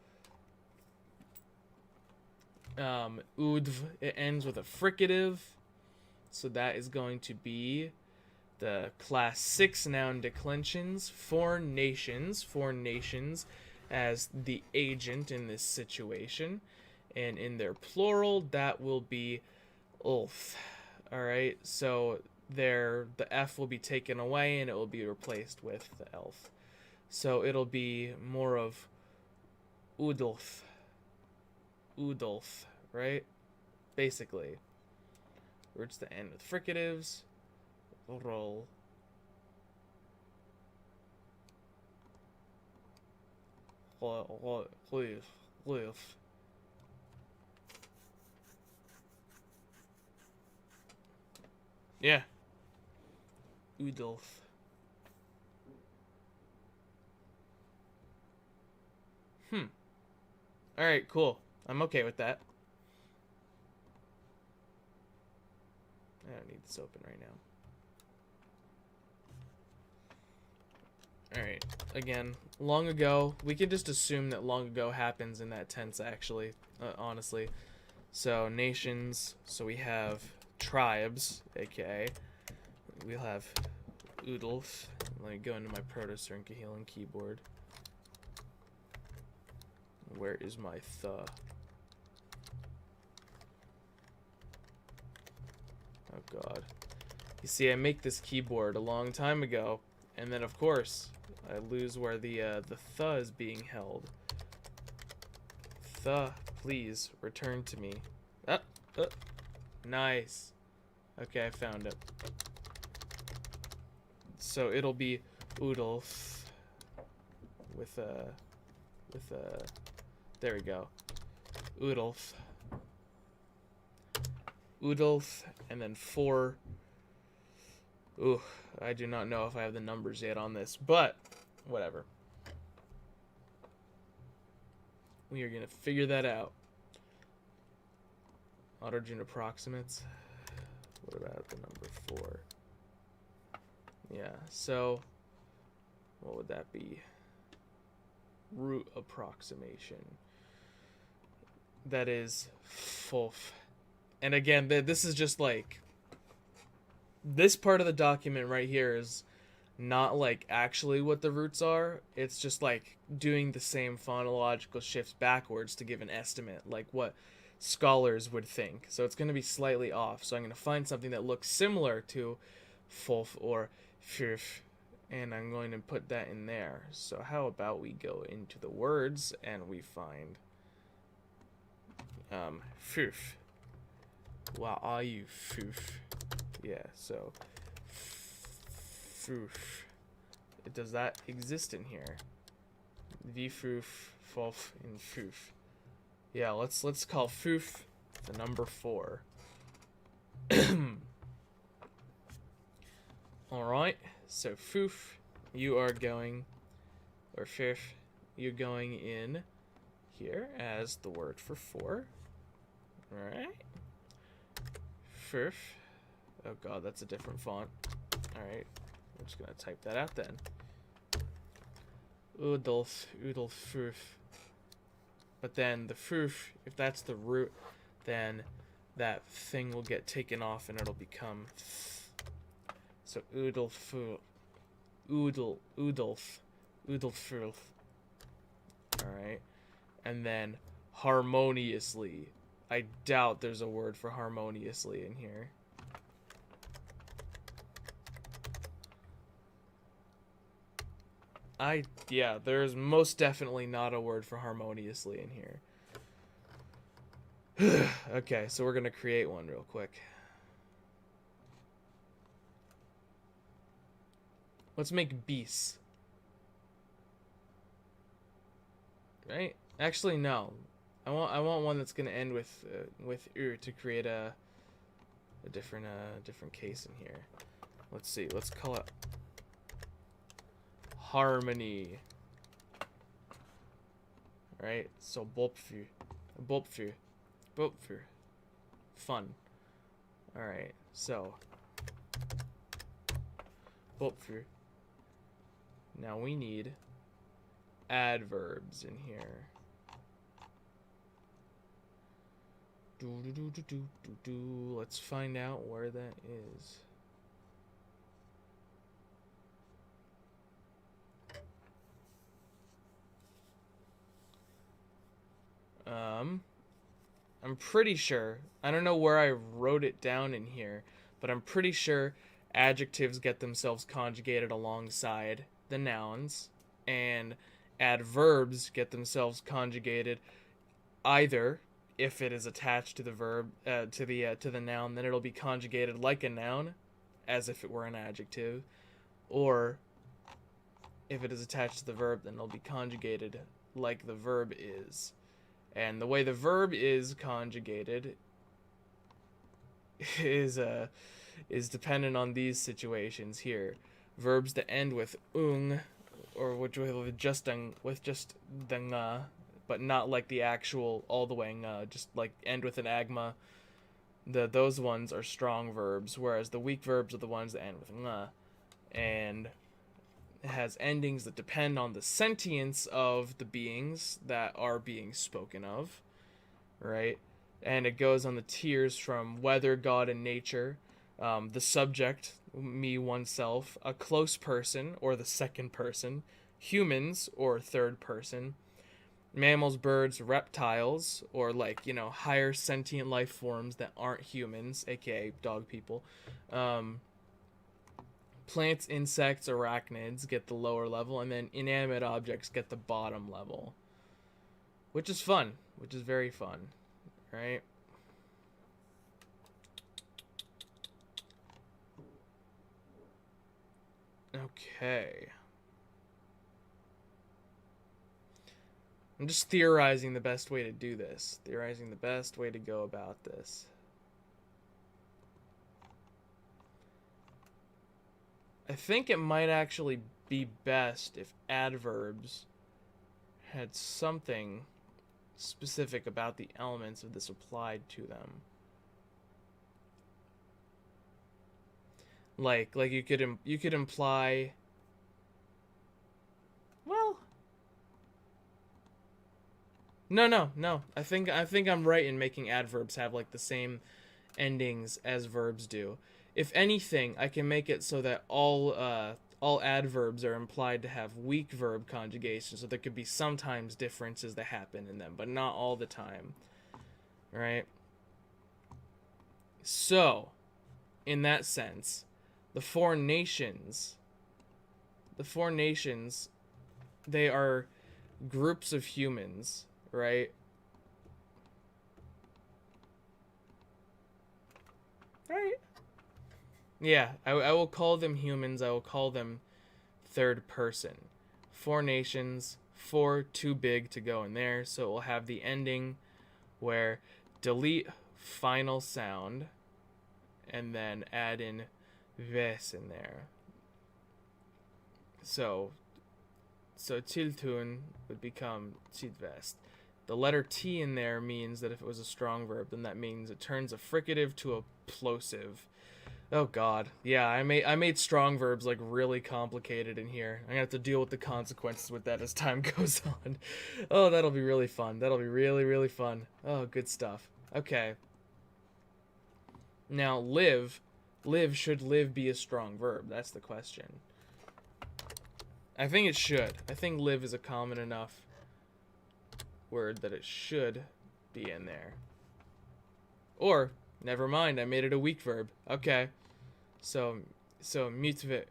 S1: Udv, it ends with a fricative, so that is going to be the class 6 noun declensions, foreign nations as the agent in this situation, and in their plural that will be ulf. All right, so the F will be taken away and it will be replaced with the elf. So it'll be more of Udolf. Udolf, right? Basically. Words that end with fricatives. Roll. Live. Yeah. Udolf. Alright, cool. I'm okay with that. I don't need this open right now. Alright, again, long ago. We can just assume that long ago happens in that tense, actually, honestly. So, nations. So we have tribes, aka. We'll have Udolf. Let me go into my Proto-Syrincahelan keyboard. Where is my th? Oh god. You see, I make this keyboard a long time ago, and then of course, I lose where the th is being held. Th, please, return to me. Nice. Okay, I found it. So it'll be Udolf with there we go. Udolf. Udolf, and then 4. Ooh, I do not know if I have the numbers yet on this, but whatever. We are gonna figure that out. Autogene approximates. What about the number 4? Yeah, so what would that be? Root approximation. That is fof. And again, this is just like, this part of the document right here is not like actually what the roots are. It's just like doing the same phonological shifts backwards to give an estimate, like what scholars would think. So it's going to be slightly off. So I'm going to find something that looks similar to fof or fif, and I'm going to put that in there. So how about we go into the words and we find fuf. Wow, are you fuf? Yeah, so fuf. Does that exist in here? Vfuf, fof, and fuf. Yeah, let's call fuf the number 4. Alright, so fuf, you are going, or fif, you're going in here as the word for 4. Alright. Furf. Oh god, that's a different font. Alright. I'm just gonna type that out then. Udolf, furf. But then the furf, if that's the root, then that thing will get taken off and it'll become th. So Udolf, Udolfurf. Alright. And then harmoniously. I doubt there's a word for harmoniously in here. Yeah, there's most definitely not a word for harmoniously in here. Okay, so we're gonna create one real quick. Let's make beast. Right? Actually, no. I want one that's gonna end with to create a different case in here. Let's see. Let's call it harmony. Right? So bopfu. Fun. All right. So bopfu. Now we need adverbs in here. Let's find out where that is. I'm pretty sure, I don't know where I wrote it down in here, but I'm pretty sure adjectives get themselves conjugated alongside the nouns, and adverbs get themselves conjugated either if it is attached to the verb to the noun, then it'll be conjugated like a noun, as if it were an adjective, or if it is attached to the verb, then it'll be conjugated like the verb is. And the way the verb is conjugated is dependent on these situations here. Verbs that end with ung, or with just the but not like the actual all the way just like end with an agma. Those ones are strong verbs, whereas the weak verbs are the ones that end with and it has endings that depend on the sentience of the beings that are being spoken of, right? And it goes on the tiers from weather, God, and nature, the subject, me, oneself, a close person, or the second person, humans, or third person, mammals, birds, reptiles, or like, higher sentient life forms that aren't humans, aka dog people. Plants, insects, arachnids get the lower level, and then inanimate objects get the bottom level. Which is fun. Which is very fun. Right? Okay. I'm just theorizing the best way to do this. Theorizing the best way to go about this. I think it might actually be best if adverbs had something specific about the elements of this applied to them. Like you could imply, well, no. I think I'm right in making adverbs have like the same endings as verbs do. If anything, I can make it so that all adverbs are implied to have weak verb conjugation, so there could be sometimes differences that happen in them, but not all the time. Right? So, in that sense, the four nations, they are groups of humans, right? Right? Yeah, I will call them humans. I will call them third person. Four nations, four too big to go in there, so it will have the ending where delete final sound and then add in ves in there. So tiltun would become tidvest. The letter T in there means that if it was a strong verb, then that means it turns a fricative to a plosive. Oh god. Yeah, I made strong verbs like really complicated in here. I'm gonna have to deal with the consequences with that as time goes on. Oh, that'll be really fun. That'll be really, really fun. Oh, good stuff. Okay. Now, live. Should live be a strong verb? That's the question. I think it should. I think live is a common enough word that it should be in there. Or, never mind, I made it a weak verb. Okay. So mitvinga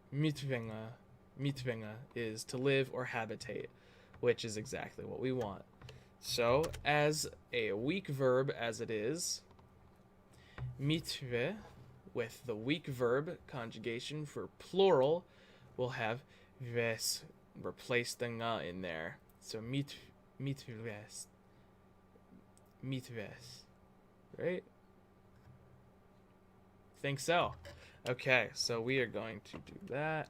S1: is to live or habitate, which is exactly what we want. So, as a weak verb as it is, mitve, with the weak verb conjugation for plural, will have ves, replace the nga in there. So mitves, right? Think so. Okay, so we are going to do that.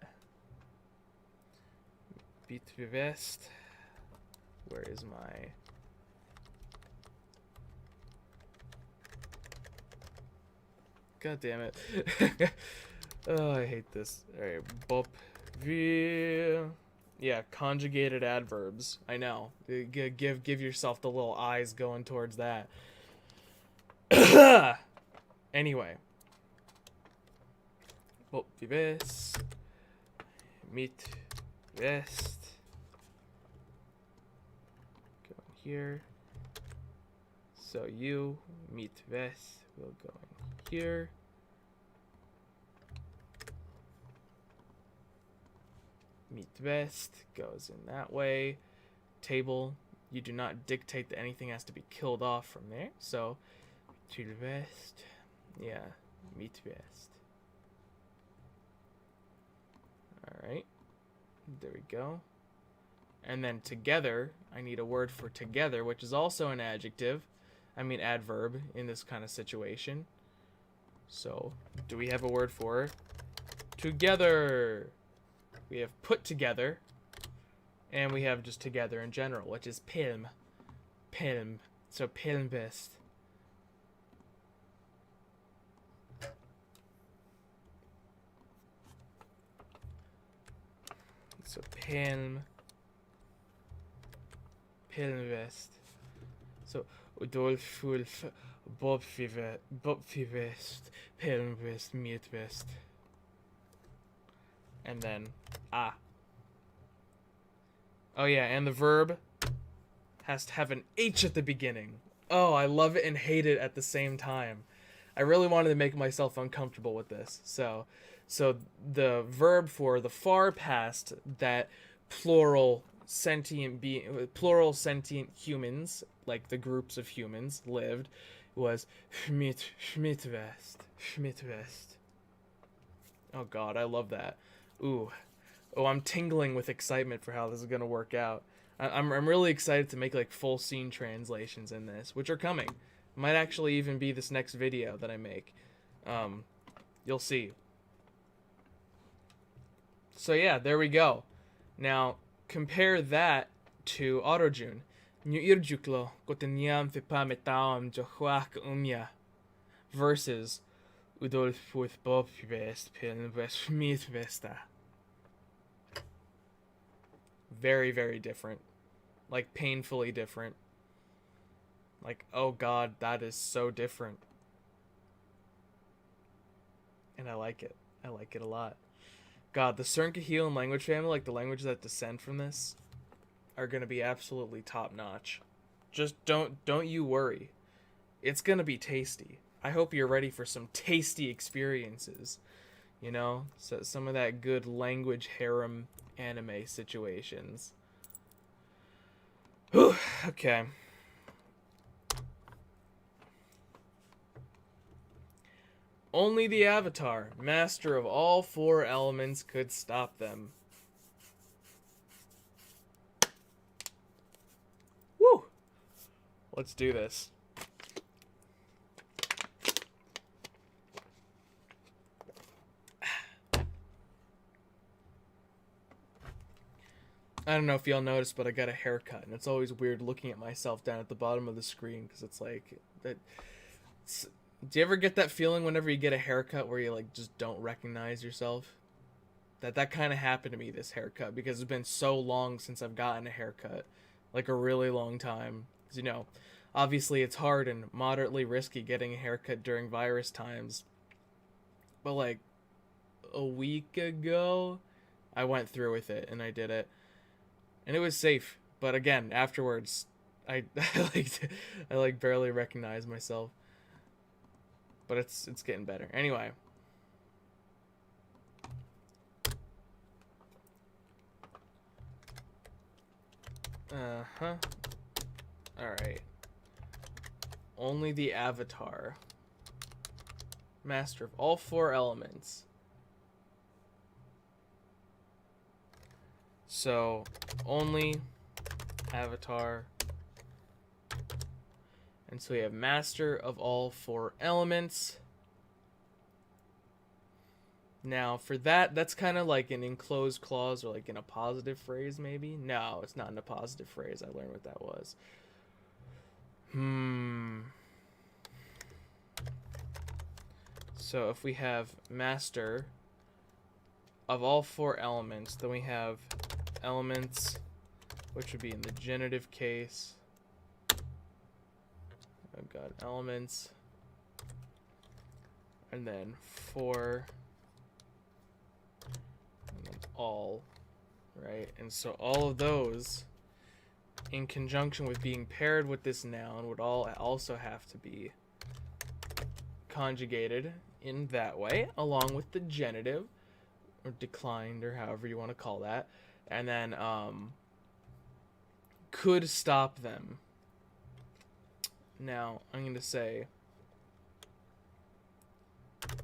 S1: Bitvest. Where is my... God damn it. Oh, I hate this. Alright, bop vi Yeah, conjugated adverbs. I know. Give yourself the little eyes going towards that. Anyway. Oh, vives. Meet vest. Go here. So you meet vest will go in here. Meet vest goes in that way. Table, you do not dictate that anything has to be killed off from there. So, to the vest, yeah, meet vest. All right, there we go. And then together, I need a word for together, which is also an adjective. I mean adverb in this kind of situation. So, do we have a word for together? We have put together, and we have just together in general, which is pilm. Pilm. So pilmbest. So pilm. Pilmvest. So Udolfulf Bobfivest, Pilmvest, Mietvest. And then oh yeah, and the verb has to have an H at the beginning. Oh, I love it and hate it at the same time. I really wanted to make myself uncomfortable with this. So the verb for the far past that plural sentient humans, like the groups of humans lived, was Schmidtvest. Oh god, I love that. Ooh. Oh, I'm tingling with excitement for how this is going to work out. I'm really excited to make like full scene translations in this, which are coming. Might actually even be this next video that I make. You'll see. So yeah, there we go. Now, compare that to Autojune. Versus Udolf with Bob very, very different. Like, painfully different. Like, oh god, that is so different. And I like it. I like it a lot. God, the Cernkahilian language family, like the languages that descend from this, are gonna be absolutely top notch. Just don't you worry. It's gonna be tasty. I hope you're ready for some tasty experiences. You know? So some of that good language harem anime situations. Whew, okay. Only the Avatar, master of all four elements, could stop them. Woo! Let's do this. I don't know if y'all noticed, but I got a haircut, and it's always weird looking at myself down at the bottom of the screen, because it's like... Do you ever get that feeling whenever you get a haircut where you like just don't recognize yourself? That kind of happened to me, this haircut, because it's been so long since I've gotten a haircut. Like a really long time. 'Cause, you know, obviously it's hard and moderately risky getting a haircut during virus times. But like a week ago, I went through with it and I did it. And it was safe. But again, afterwards, I barely recognized myself. But it's getting better. Anyway. Uh-huh. Alright. Only the Avatar. Master of all four elements. So, only Avatar. And so we have master of all four elements. Now, for that, that's kind of like an enclosed clause or like in a positive phrase, maybe? No, it's not in a positive phrase. I learned what that was. So if we have master of all four elements, then we have elements, which would be in the genitive case. I've got elements, and then for, and then all, right? And so all of those, in conjunction with being paired with this noun, would all also have to be conjugated in that way, along with the genitive, or declined, or however you want to call that, and then could stop them. Now, I'm going to say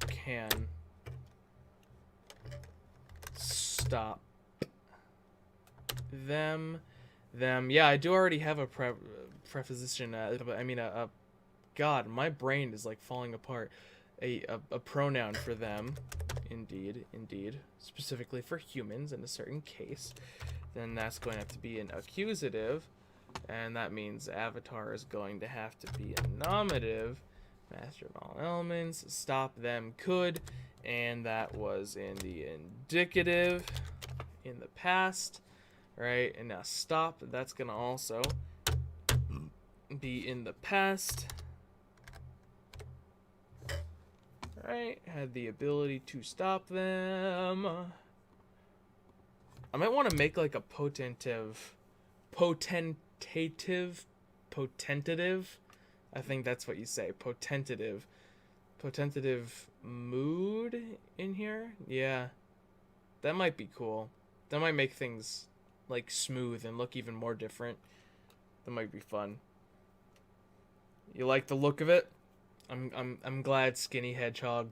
S1: can stop them. Yeah, I do already have a preposition. God, my brain is like falling apart. A pronoun for them, indeed, specifically for humans in a certain case. Then that's going to have to be an accusative, and that means avatar is going to have to be a nominative. Master of all elements, stop them could, and that was in the indicative in the past, right? And now stop, that's going to also be in the past. Right, had the ability to stop them. I might want to make like a potentative. I think that's what you say, potentative mood in here. Yeah, that might be cool. That might make things like smooth and look even more different. That might be fun. You like the look of it? I'm glad, Skinny Hedgehog.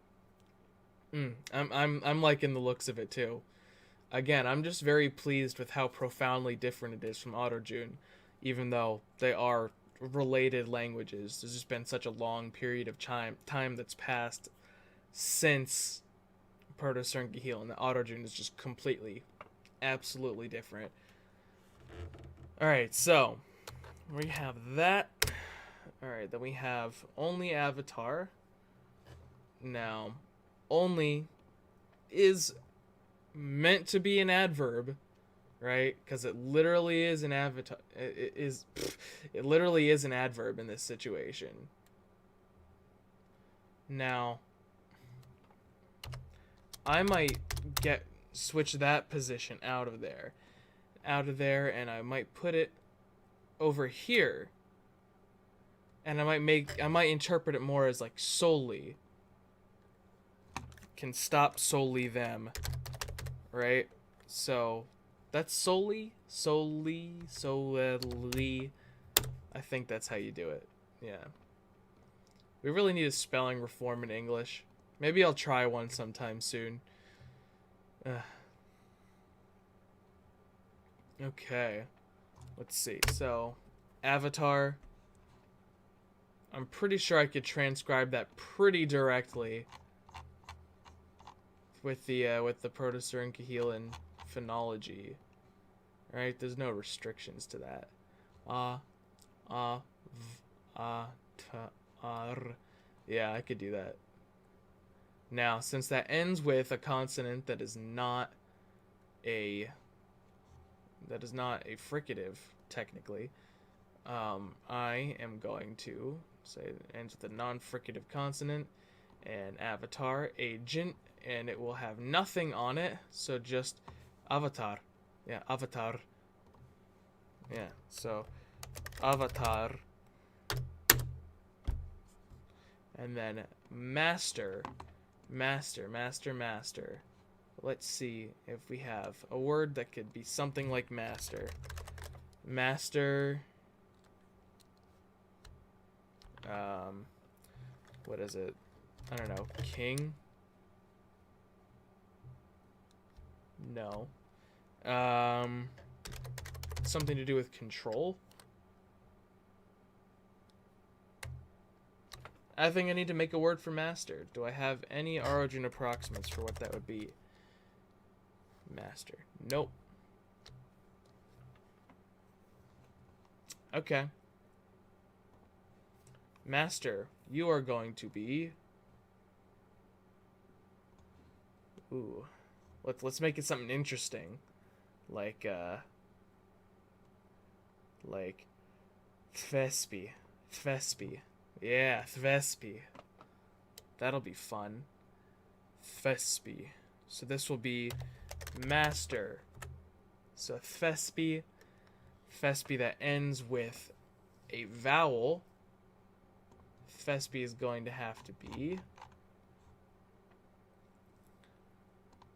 S1: I'm liking the looks of it too. Again, I'm just very pleased with how profoundly different it is from AutoJune, even though they are related languages. There's just been such a long period of time that's passed since Proto-Syriac and the AutoJune is just completely, absolutely different. All right, so we have that. All right, then we have only avatar. Now, only is meant to be an adverb, right? Because it literally is an avatar. It literally is an adverb in this situation. Now, I might switch that position out of there, and I might put it over here. And I might interpret it more as like solely. Can stop solely them. Right? So that's solely. I think that's how you do it. Yeah. We really need a spelling reform in English. Maybe I'll try one sometime soon. Okay. Let's see. So, avatar. I'm pretty sure I could transcribe that pretty directly with the Proto-Syriac phonology. Right? There's no restrictions to that. Yeah, I could do that. Now, since that ends with a consonant that is not a fricative, technically, I am going to say it ends with a non-fricative consonant, and avatar, agent, and it will have nothing on it, so just avatar. Yeah, avatar. Yeah, so avatar. And then master. Let's see if we have a word that could be something like master. Master. What is it? I don't know. King? No. Something to do with control? I think I need to make a word for master. Do I have any origin approximates for what that would be? Master. Nope. Okay. Master, you are going to be... Ooh. Let's make it something interesting. like Thvespi. Thvespi. Yeah, Thvespi. That'll be fun. Thvespi. So this will be master. So Thvespi. Thvespi that ends with a vowel. Thvespi is going to have to be...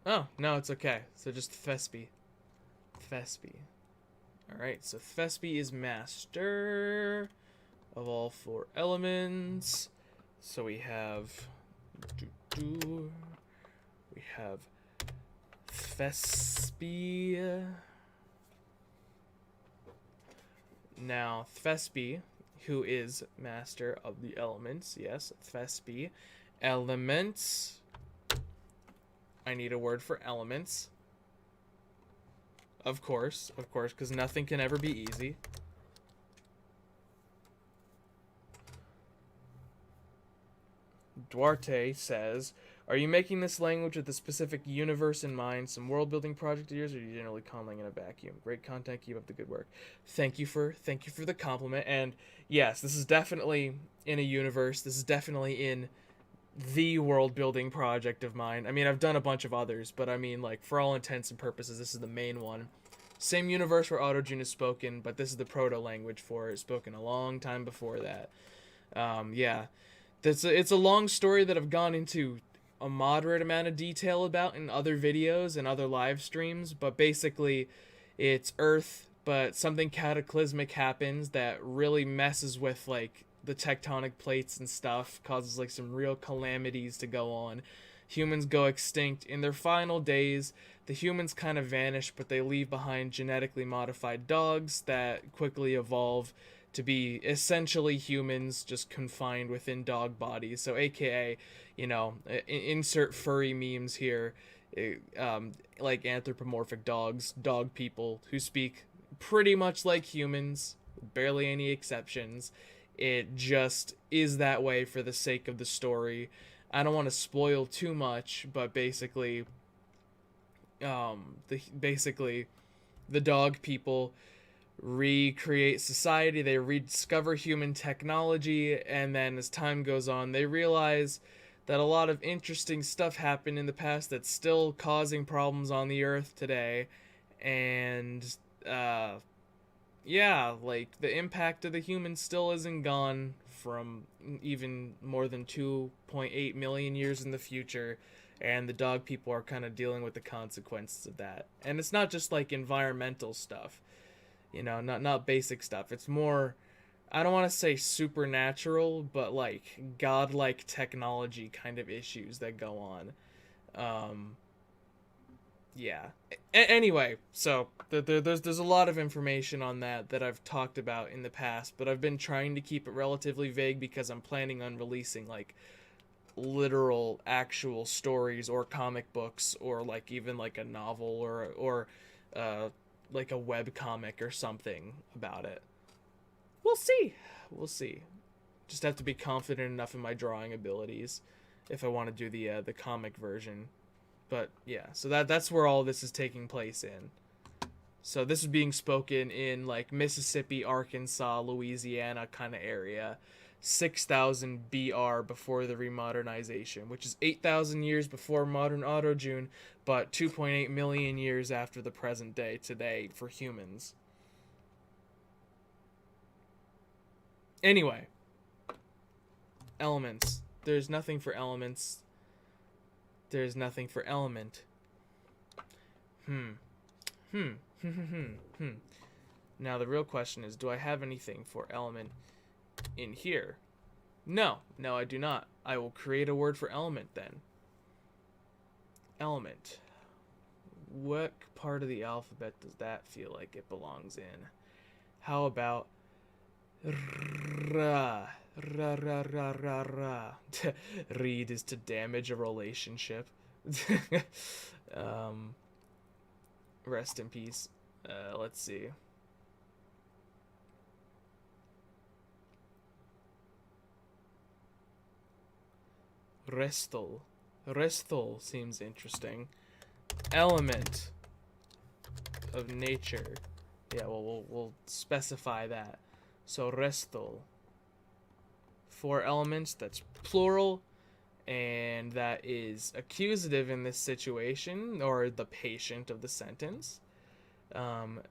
S1: Oh, no, it's okay. So just Thvespi. Thvespi. Alright, so Thvespi is master of all 4 elements. So we have... We have Thvespi. Now, Thvespi, who is master of the elements, yes, Thvespi. Elements. I need a word for elements. Of course, because nothing can ever be easy. Duarte says, are you making this language with a specific universe in mind, some world building project of yours, or are you generally calling in a vacuum? Great content, keep up the good work. Thank you for the compliment. And yes, this is definitely in a universe. This is definitely in the world building project of mine. I mean, I've done a bunch of others, but I mean, like, for all intents and purposes, this is the main one. Same universe where Autojune is spoken, but this is the proto language for it, spoken a long time before that. Yeah. It's a long story that I've gone into a moderate amount of detail about in other videos and other live streams, but basically it's Earth, but something cataclysmic happens that really messes with, like, the tectonic plates and stuff, causes, like, some real calamities to go on. Humans go extinct. In their final days, the humans kind of vanish, but they leave behind genetically modified dogs that quickly evolve to be essentially humans, just confined within dog bodies. So aka, you know, insert furry memes here, like anthropomorphic dogs, dog people who speak pretty much like humans, barely any exceptions. It just is that way for the sake of the story. I don't want to spoil too much, but basically, the dog people recreate society. They rediscover human technology, and then as time goes on, they realize that a lot of interesting stuff happened in the past that's still causing problems on the Earth today, and yeah, like, the impact of the humans still isn't gone from even more than 2.8 million years in the future, and the dog people are kind of dealing with the consequences of that. And it's not just like environmental stuff, you know, not basic stuff. It's more, I don't want to say supernatural, but like godlike technology kind of issues that go on. Yeah. Anyway, so there's a lot of information on that I've talked about in the past, but I've been trying to keep it relatively vague because I'm planning on releasing, like, literal actual stories or comic books, or like even like a novel or like a web comic or something about it. We'll see. We'll see. Just have to be confident enough in my drawing abilities if I want to do the comic version. But yeah, so that's where all this is taking place in. So this is being spoken in, like, Mississippi, Arkansas, Louisiana kind of area. 6,000 BR before the remodernization, which is 8,000 years before modern Autojune, but 2.8 million years after the present day today for humans. Anyway, elements. There's nothing for elements. There's nothing for element. Now the real question is, do I have anything for element in here? No, I do not. I will create a word for element then. Element. What part of the alphabet does that feel like it belongs in? How about ra? Ra ra ra ra ra. Read is to damage a relationship. Rest in peace. Let's see. Restol. Restol seems interesting. Element. of nature. Yeah, well, we'll specify that. So restul. 4 elements, that's plural, and that is accusative in this situation, or the patient of the sentence. The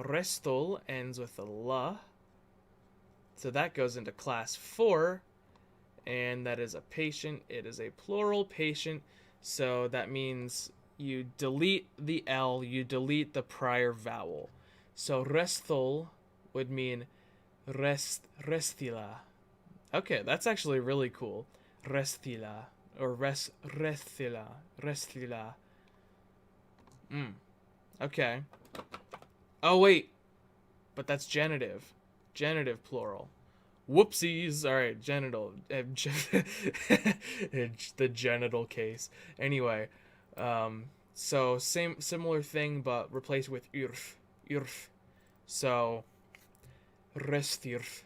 S1: restul ends with a la, so that goes into class 4, and that is a patient. It is a plural patient, so that means you delete the L, you delete the prior vowel. So restul would mean restila. Okay, that's actually really cool. Restila. Or restila. Restila. Okay. Oh, wait. But that's genitive. Genitive plural. Whoopsies. Alright, genital. The genital case. Anyway. So, similar thing, but replaced with urf. Urf. So, restirf.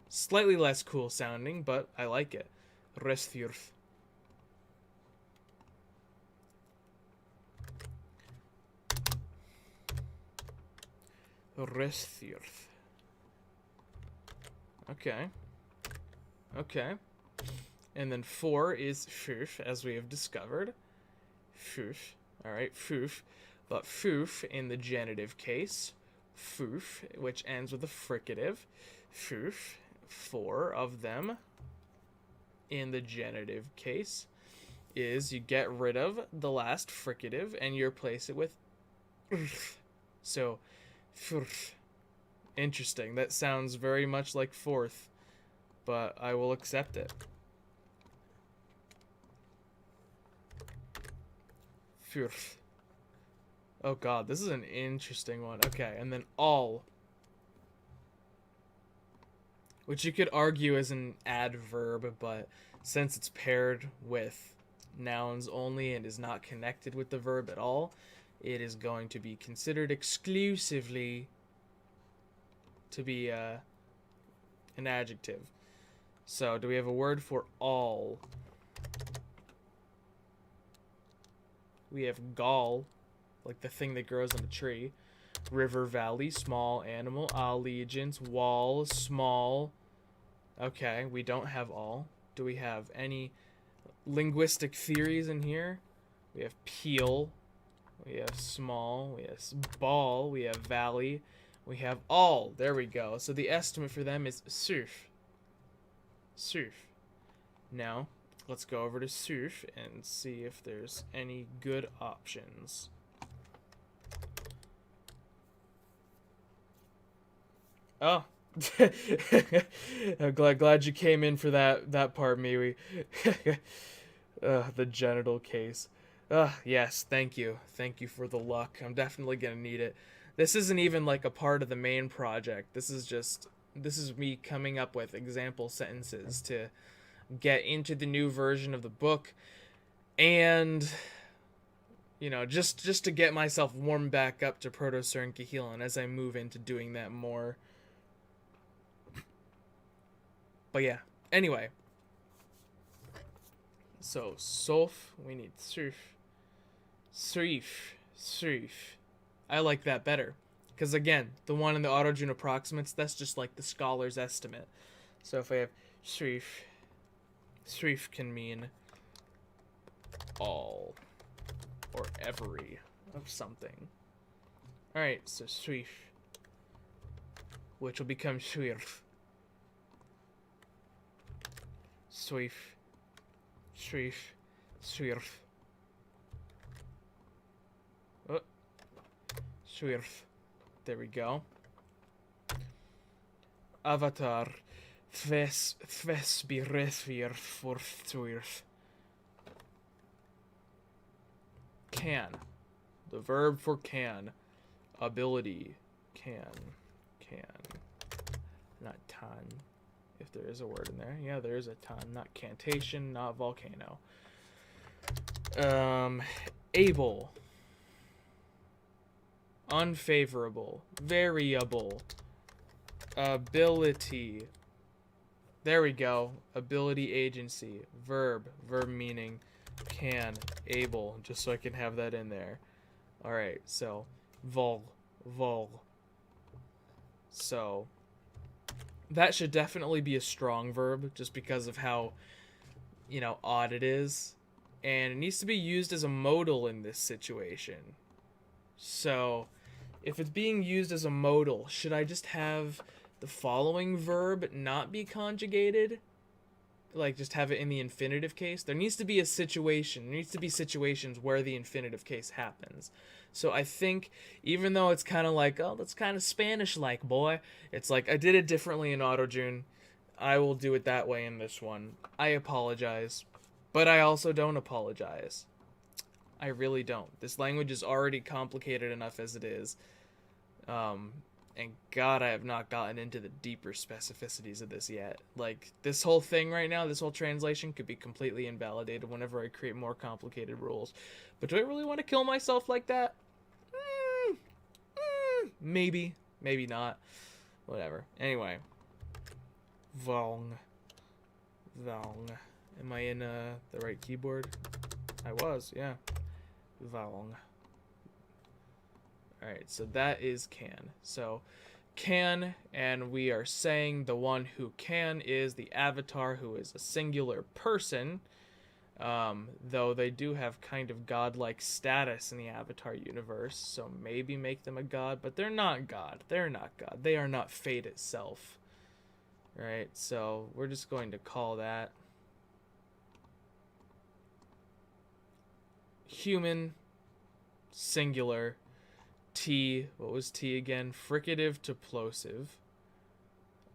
S1: Slightly less cool sounding, but I like it. Restirf. Restirf. Okay. Okay. And then 4 is fuf, as we have discovered. Fuf. Alright, fuf. But fuf in the genitive case. Fuf, which ends with a fricative. Fuf. 4 of them in the genitive case is you get rid of the last fricative and you replace it with so interesting. That sounds very much like fourth, but I will accept it. Oh god, this is an interesting one. Okay, and then all, which you could argue is an adverb, but since it's paired with nouns only and is not connected with the verb at all, it is going to be considered exclusively to be an adjective. So, do we have a word for all? We have gall, like the thing that grows on a tree. River, valley, small animal, allegiance, wall, small. Okay, we don't have all. Do we have any linguistic theories in here? We have peel, we have small, we have ball, we have valley, we have all. There we go. So the estimate for them is surf. Surf. Now, let's go over to surf and see if there's any good options. Oh. I'm glad you came in for that part, Miwi. The genital case. Yes, thank you. Thank you for the luck. I'm definitely gonna need it. This isn't even like a part of the main project. This is me coming up with example sentences to get into the new version of the book, and you know, just to get myself warmed back up to Proto-Cern Kahillan as I move into doing that more. But yeah, anyway. So, sof, we need surf. Surf. I like that better. Because again, the one in the AutoJune approximates, that's just like the scholar's estimate. So if I have surf can mean all or every of something. Alright, so surf, which will become surf. Surf. Oh. Surf. There we go. Avatar. Tves birethvir forthsurf. Can. The verb for can. Ability. Can. Not ton. If there is a word in there. Yeah, there is a ton. Not cantation, not volcano. Able. Unfavorable. Variable. Ability. There we go. Ability, agency. Verb. Verb meaning can. Able. Just so I can have that in there. Alright, so vol, vol. So that should definitely be a strong verb just because of how, you know, odd it is. And it needs to be used as a modal in this situation. So if it's being used as a modal, should I just have the following verb not be conjugated? Like, just have it in the infinitive case? There needs to be a situation. There needs to be situations where the infinitive case happens. So I think, even though it's kind of like, oh, that's kind of Spanish-like, boy. It's like, I did it differently in AutoJune. I will do it that way in this one. I apologize. But I also don't apologize. I really don't. This language is already complicated enough as it is. And God, I have not gotten into the deeper specificities of this yet. Like, this whole thing right now, this whole translation could be completely invalidated whenever I create more complicated rules. But do I really want to kill myself like that? Maybe. Maybe not. Whatever. Anyway. Vong. Vong. Am I in the right keyboard? I was, yeah. Vong. Alright, so that is can. So, can, and we are saying the one who can is the avatar, who is a singular person, though they do have kind of godlike status in the avatar universe, so maybe make them a god, but they're not god. They're not god. They are not fate itself. Right, so we're just going to call that human, singular, T, what was T again? Fricative to plosive.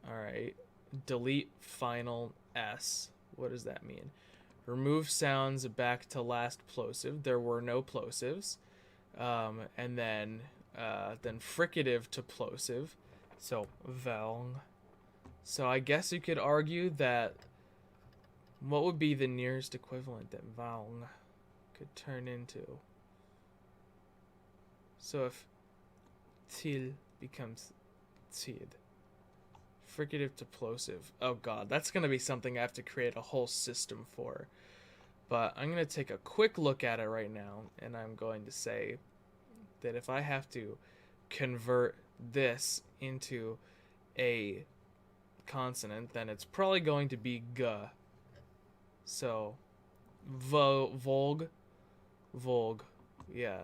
S1: Alright. Delete final S. What does that mean? Remove sounds back to last plosive. There were no plosives. And then fricative to plosive. So, vong. So I guess you could argue that what would be the nearest equivalent that vong could turn into? So if til becomes tid, fricative to plosive. Oh god, that's going to be something I have to create a whole system for. But I'm going to take a quick look at it right now, and I'm going to say that if I have to convert this into a consonant, then it's probably going to be g. So, volg, yeah.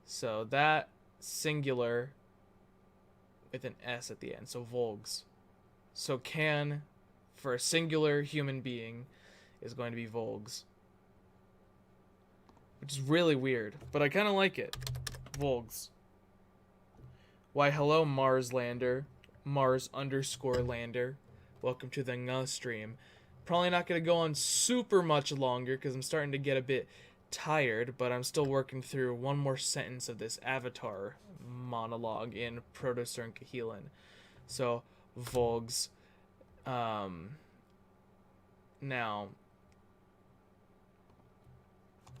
S1: So that singular with an S at the end, so volgs. So can, for a singular human being, is going to be volgs. Which is really weird, but I kind of like it. Volgs. Why, hello, Mars Lander. Mars_Lander. Welcome to the nguhstream. Probably not going to go on super much longer because I'm starting to get a bit tired, but I'm still working through one more sentence of this avatar monologue in Proto-Cerncahelan. So, volgs. Now,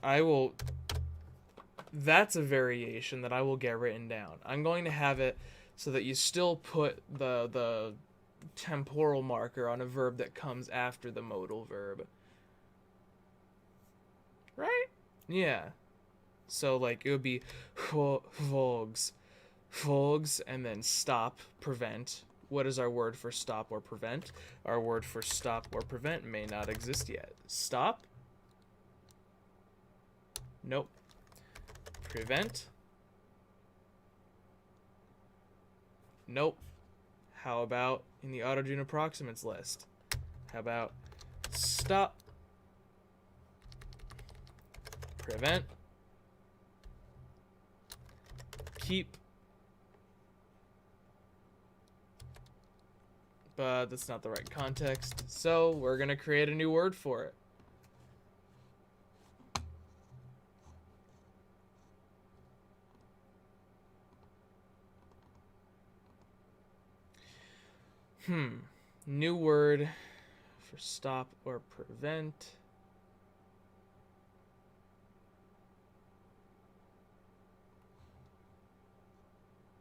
S1: I will... That's a variation that I will get written down. I'm going to have it so that you still put the temporal marker on a verb that comes after the modal verb. Right? Yeah. So, like, it would be volgs, and then stop, prevent. What is our word for stop or prevent? Our word for stop or prevent may not exist yet. Stop? Nope. Prevent? Nope. How about in the AutoJune approximates list? How about stop, prevent, keep, but that's not the right context, so we're gonna create a new word for it. New word for stop or prevent.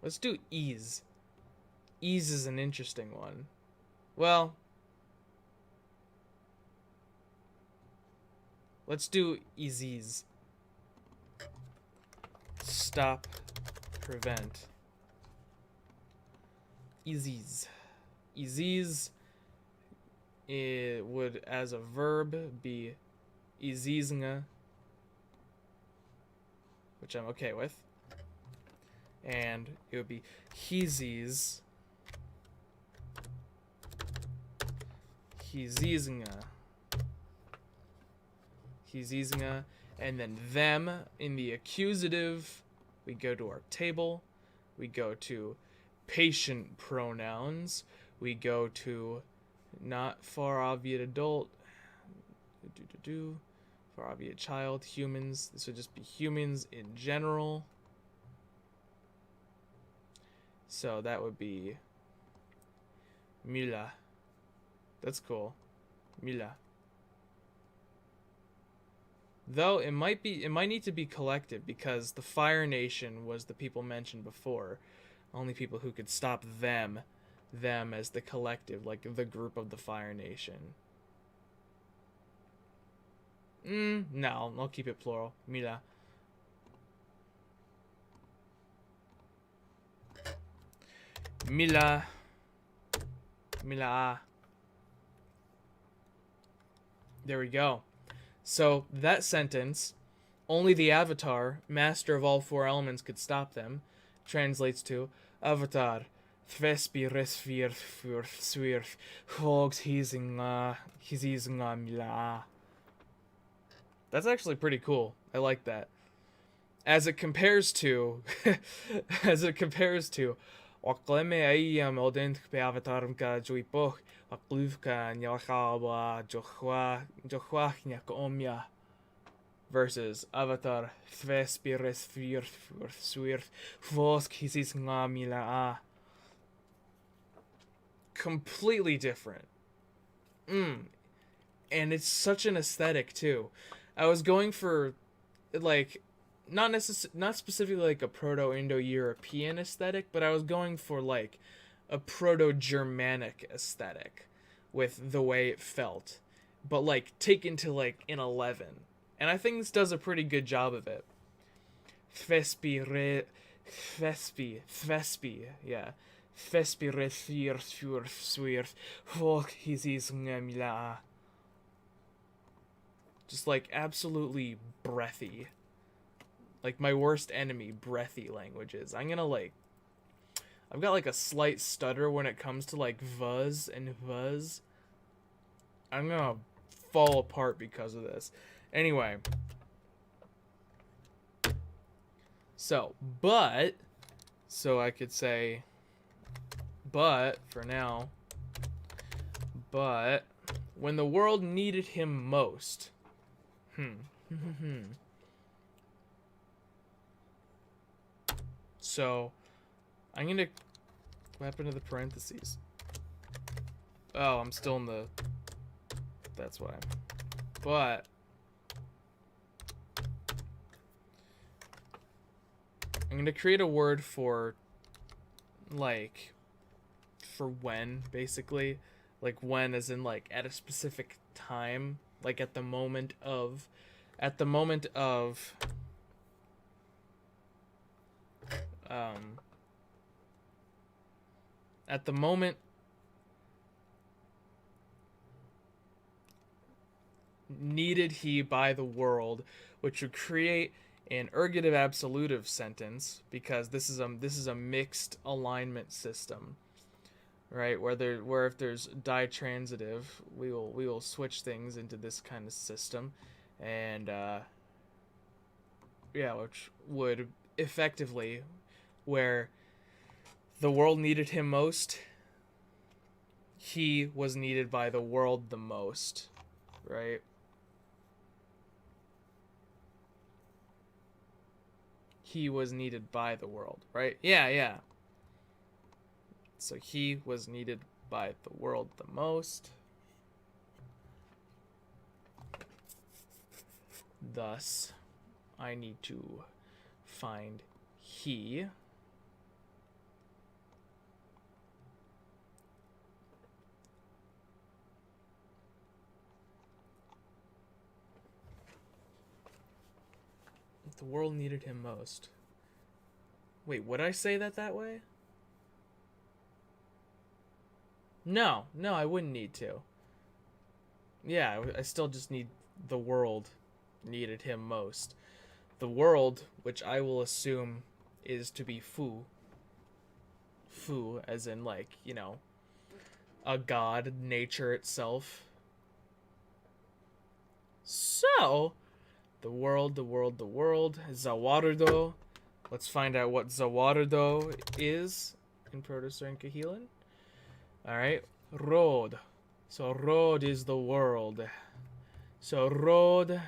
S1: Let's do ease. Ease is an interesting one. Well, let's do eases. stop, prevent. Easies. Easies, it would, as a verb, be easisnga, which I'm okay with. And it would be heesies. Heesiesnga. Heesiesnga. And then them in the accusative, we go to our table. We go to patient pronouns. We go to not far obviate adult. Far obviate child. Humans. This would just be humans in general. So that would be Mila. That's cool. Mila. Though it might need to be collective, because the Fire Nation was the people mentioned before. Only people who could stop them as the collective, like the group of the Fire Nation. No, I'll keep it plural. Mila. Mila. Mila. There we go. So that sentence, only the Avatar, master of all four elements, could stop them, translates to Avatar. Thvespi resfir furth swirth hogs hisinga mila. That's actually pretty cool. I like that. As it compares to Okleme ayam odent pe avatarum ka juipoch akluvka nyalhawa johwa nyakomya versus Avatar Thvespires Swirth Vosk Hisis Ngamila. Completely different. And it's such an aesthetic too. I was going for like not specifically like a Proto-Indo-European aesthetic, but I was going for like a Proto-Germanic aesthetic with the way it felt, but like taken to like an 11. And I think this does a pretty good job of it. Thvespi, yeah. Thvespi resfir swirth folk hisis ngamila. Just like absolutely breathy. Like my worst enemy, breathy languages. I've got like a slight stutter when it comes to like vuz and vuz. I'm gonna fall apart because of this. Anyway. So I could say, but for now, but when the world needed him most. So, I'm gonna, what happened to the parentheses? Oh, I'm still in the, that's why. But, I'm gonna create a word for, like, for when, basically. Like, when as in, like, at a specific time. Like, at the moment of, at the moment needed he by the world, which would create an ergative absolutive sentence, because this is a mixed alignment system, right? Where if there's ditransitive, we will switch things into this kind of system, and yeah, which would effectively, where the world needed him most, he was needed by the world the most, right? He was needed by the world, right? Yeah. So he was needed by the world the most. Thus, I need to find he. The world needed him most. Wait, would I say that way? No, I wouldn't need to. Yeah, I still just need the world needed him most. The world, which I will assume is to be Fu. Fu, as in, like, you know, a god, nature itself. So, the world, Zawarudo. Let's find out what Zawarudo is in Proto-Sarankahelan. Alright, road. So road is the world. So road,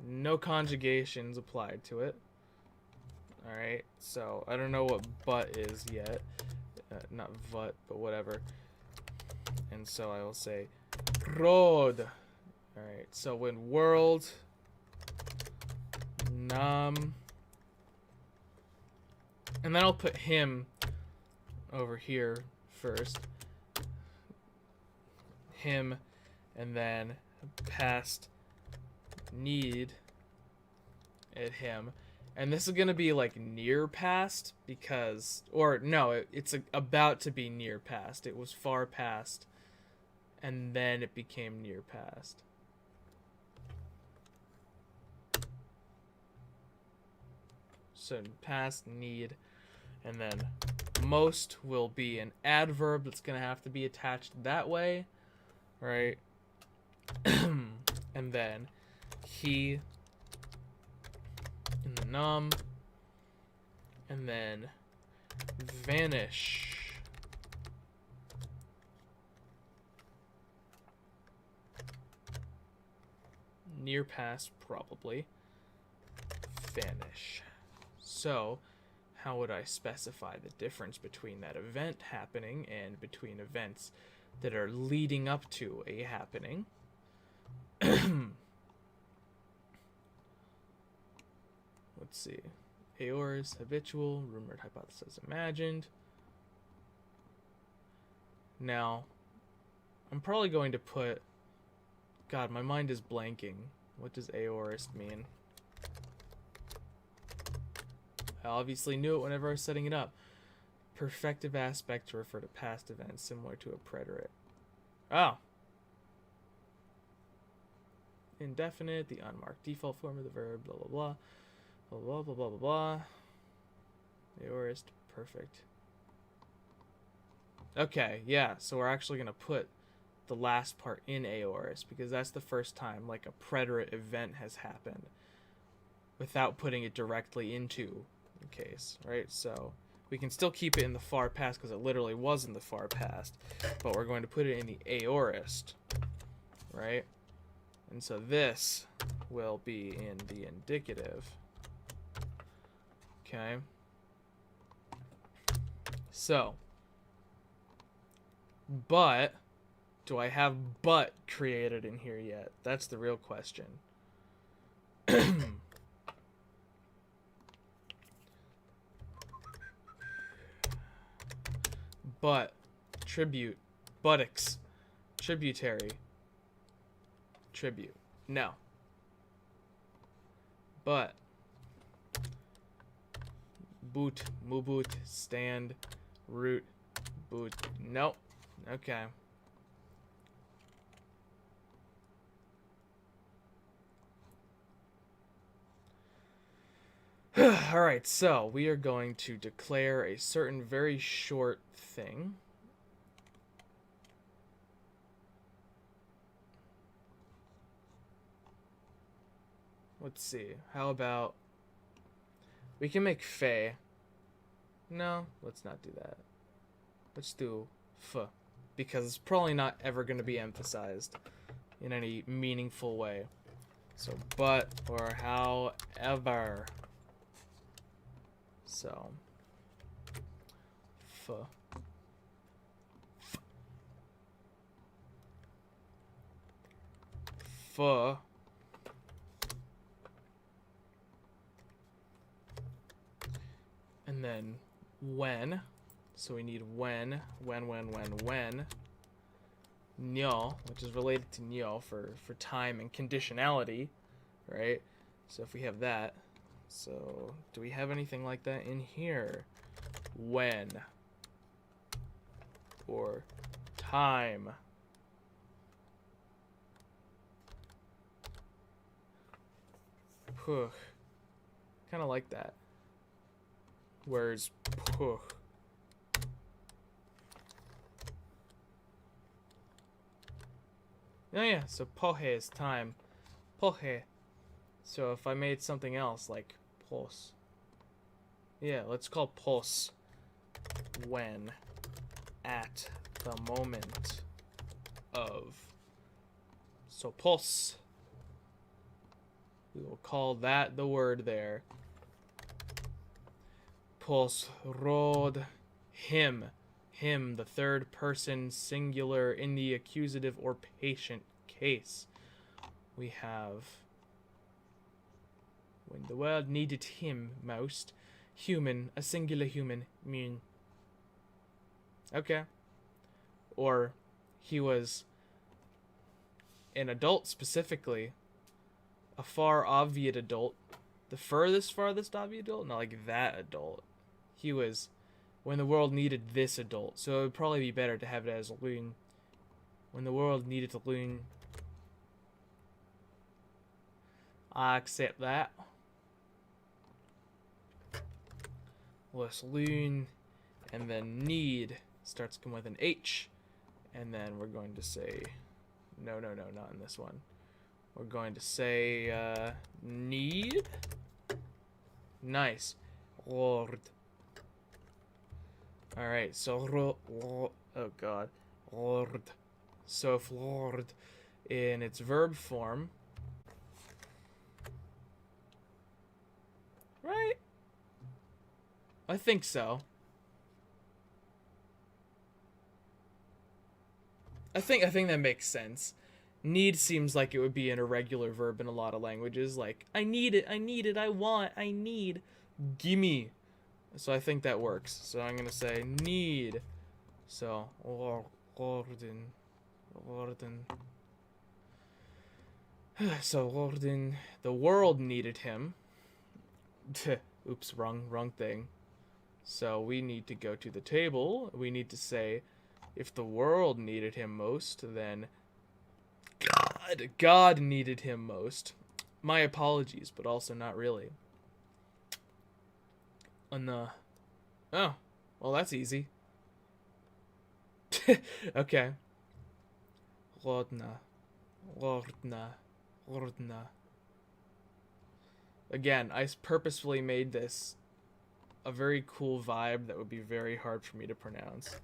S1: no conjugations applied to it. Alright, so I don't know what but is yet. Not vut, but whatever. And so I will say road. Alright, so when world, nam, and then I'll put him over here first. Him, and then past need at him. And this is going to be like near past because, or no, it's about to be near past. It was far past, and then it became near past. So past need, and then most will be an adverb that's going to have to be attached that way, right? And then he in the num, and then vanish. Near past, probably. Vanish. So, how would I specify the difference between that event happening and between events that are leading up to a happening? Let's see. Aorist, habitual, rumored, hypothesis, imagined. Now, I'm probably going to put... God, my mind is blanking. What does aorist mean? I obviously knew it whenever I was setting it up. Perfective aspect to refer to past events, similar to a preterite. Oh. Indefinite, the unmarked default form of the verb, blah, blah, blah. Blah, blah, blah, blah, blah, blah. Aorist, perfect. Okay, yeah, so we're actually going to put the last part in aorist because that's the first time, like, a preterite event has happened without putting it directly into the case, right? So we can still keep it in the far past because it literally was in the far past, but we're going to put it in the aorist, right? And so this will be in the indicative. Okay. So, but do I have but created in here yet? That's the real question. But, tribute, buttocks, tributary, tribute. No. But, boot, mubut, stand, root, boot. Nope. Okay. Alright, so we are going to declare a certain very short thing. Let's see. How about... We can make fe. No, let's not do that. Let's do f. Because it's probably not ever going to be emphasized in any meaningful way. So, but or however. So, f. F. And then when. So we need when. Nyo, which is related to nyo for time and conditionality, right? So if we have that, So, do we have anything like that in here? When. Or time. Puh. Kind of like that. Where's puh? Oh yeah, so pohe is time. Pohe. So if I made something else like pos. Yeah, let's call pos when, at the moment of. So pos. We will call that the word there. Pos rod him. Him, the third person singular in the accusative or patient case. We have when the world needed him most. Human, a singular human, mean. Okay. Or he was an adult specifically. A far obviate adult. The farthest obviate adult? Not like that adult. He was when the world needed this adult. So it would probably be better to have it as loon. When the world needed to loon. I accept that. Less loon. And then need starts coming with an H. And then we're going to say no, not in this one. We're going to say need. Nice. Lord. Alright, so oh god. Lord. So if Lord in its verb form. Right? I think so. I think that makes sense. Need seems like it would be an irregular verb in a lot of languages, like I need it, I want, I need, gimme. So I think that works. So I'm gonna say need. So Lorden. So Lorden, the world needed him. Oops, wrong thing. So we need to go to the table. We need to say, if the world needed him most, then God needed him most. My apologies, but also not really. Oh, well that's easy. Okay. Lordna. Again, I purposefully made this a very cool vibe that would be very hard for me to pronounce.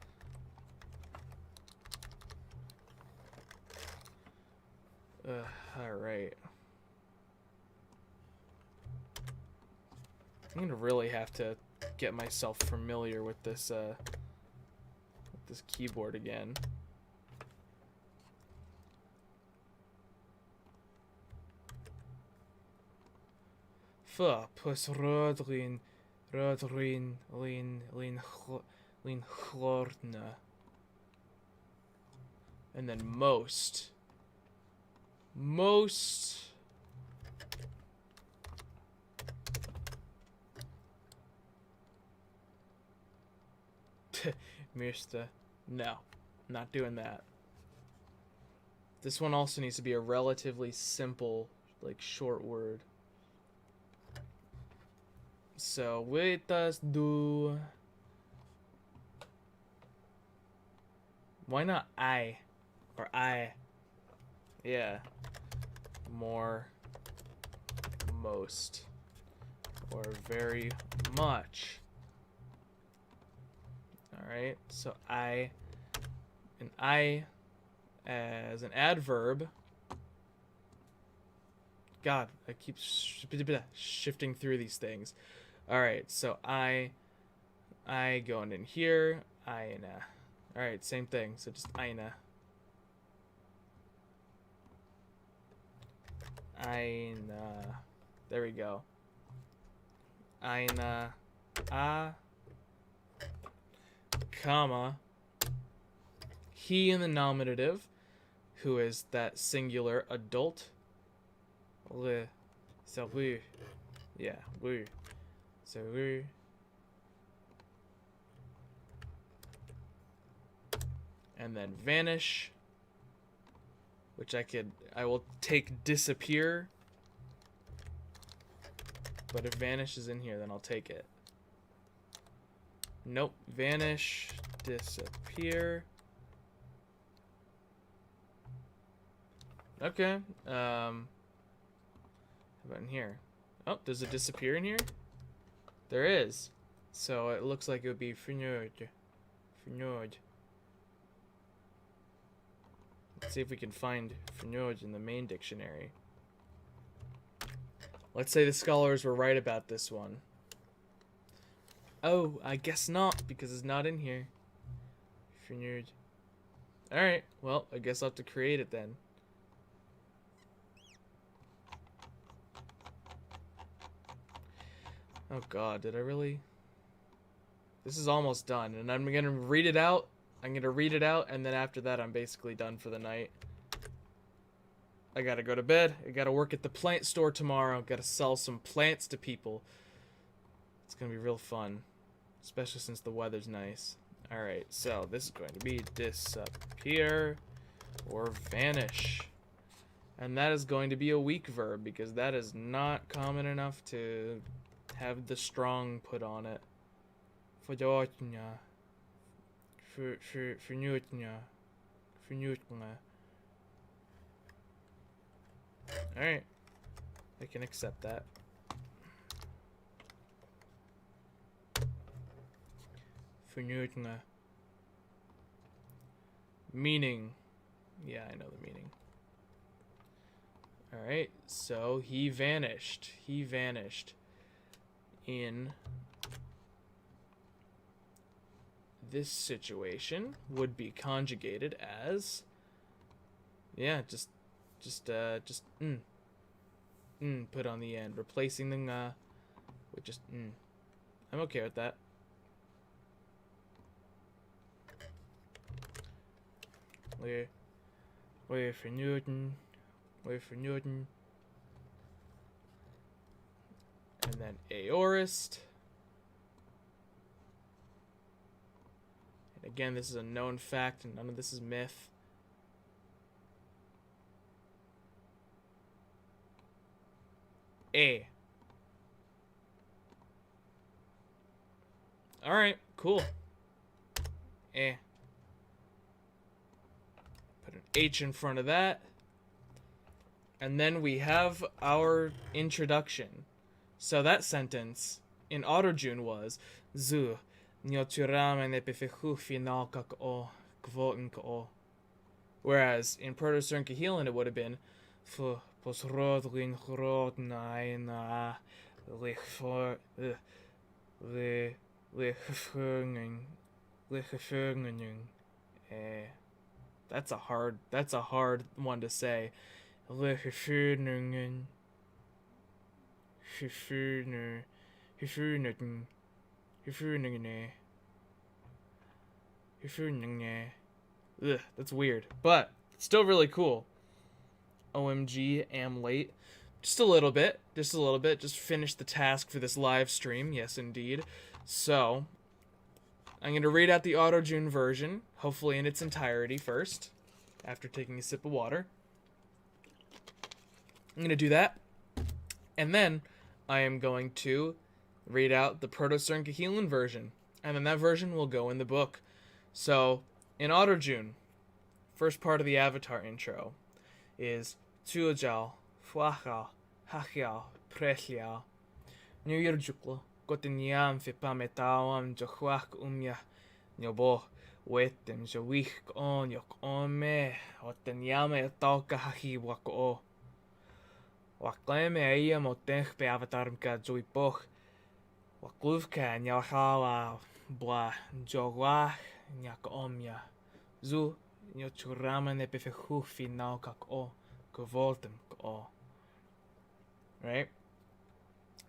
S1: Alright. I'm gonna really have to get myself familiar with this keyboard again. Pus rodrin lin chlorna. And then most. Mirsta. No, not doing that. This one also needs to be a relatively simple, like, short word. So, let us do... Why not I? Or I? Yeah. More. Most. Or very much. Alright, so I. And I as an adverb. God, I keep shifting through these things. Alright, so I going in here. Aina. Alright, same thing. So just Aina. Aina. There we go. Aina. Comma. He in the nominative, who is that singular adult. Le. So we. Yeah, we. So we. And then vanish, which I will take disappear. But if vanish is in here, then I'll take it. Nope, vanish, disappear. Okay, how about in here? Oh, does it disappear in here? There is. So it looks like it would be Finalizing. Let's see if we can find Finalizing in the main dictionary. Let's say the scholars were right about this one. Oh, I guess not, because it's not in here. Finalizing. Alright, well, I guess I'll have to create it then. Oh god, did I really? This is almost done, and I'm gonna read it out. And then after that, I'm basically done for the night. I gotta go to bed. I gotta work at the plant store tomorrow. Gotta sell some plants to people. It's gonna be real fun, especially since the weather's nice. Alright, so this is going to be disappear or vanish. And that is going to be a weak verb, because that is not common enough to have the strong put on it. Fornutna. Alright. I can accept that. Fornutna. Meaning. Yeah, I know the meaning. Alright, so he vanished. He vanished. In this situation would be conjugated as, yeah, just put on the end, replacing the with just I'm okay with that. Wait for Newton, and then aorist. And again, this is a known fact, and none of this is myth. A. Alright, cool. A. Put an H in front of that. And then we have our introduction. So that sentence in Autojune was Zu nyoturame ne pefehu final kako kvoten ko. Whereas in Proto-Syrincahelan it would have been Fu posrodling rodnaina lichfor that's a hard one to say. Ugh, that's weird, but still really cool. OMG, am late. Just a little bit. Just finished the task for this live stream. Yes, indeed. So, I'm going to read out the Autojune version, hopefully in its entirety first, after taking a sip of water. I'm going to do that. And then I am going to read out the Proto-Syrincahelan version. And then that version will go in the book. So, in Autojune, first part of the Avatar intro is Tuojal, Fuachal, Hachial, Prechlial, New Year Juklo, Gotiniam, Fipametawam, Johuach Umya, Nyobo, Wetem, Jawich on Yok Ome, Otanyame, Talka Hachi Wako. Wakleme Aya Motech Pe Avatarmka Joipoch, Wakluvka, Nyalhala, Bla, Jogwach, Nyak Omya, Zu, Nyoturama ne Pefehu Final Kako. Right?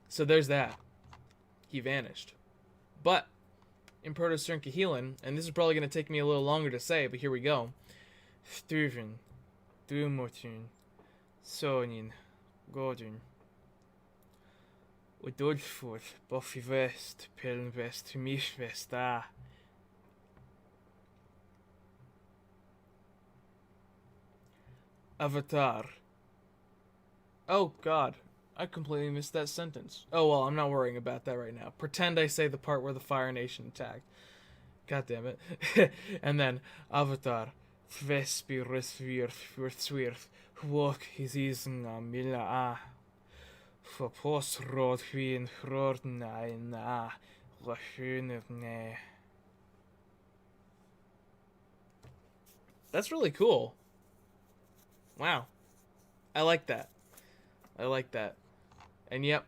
S1: So there's that. He vanished. But in Proto-Syrincahelan, and this is probably going to take me a little longer to say, but here we go. Stuvin, Dumotun, Sonin, Godun, Udolfur, Buffy West, Pillen West, Mish West, Avatar. Oh, God. I completely missed that sentence. Oh, well, I'm not worrying about that right now. Pretend I say the part where the Fire Nation attacked. God damn it. And then, Avatar. Walk his easing on Mila. For post road queen, road na. That's really cool. Wow. I like that. I like that. And yep,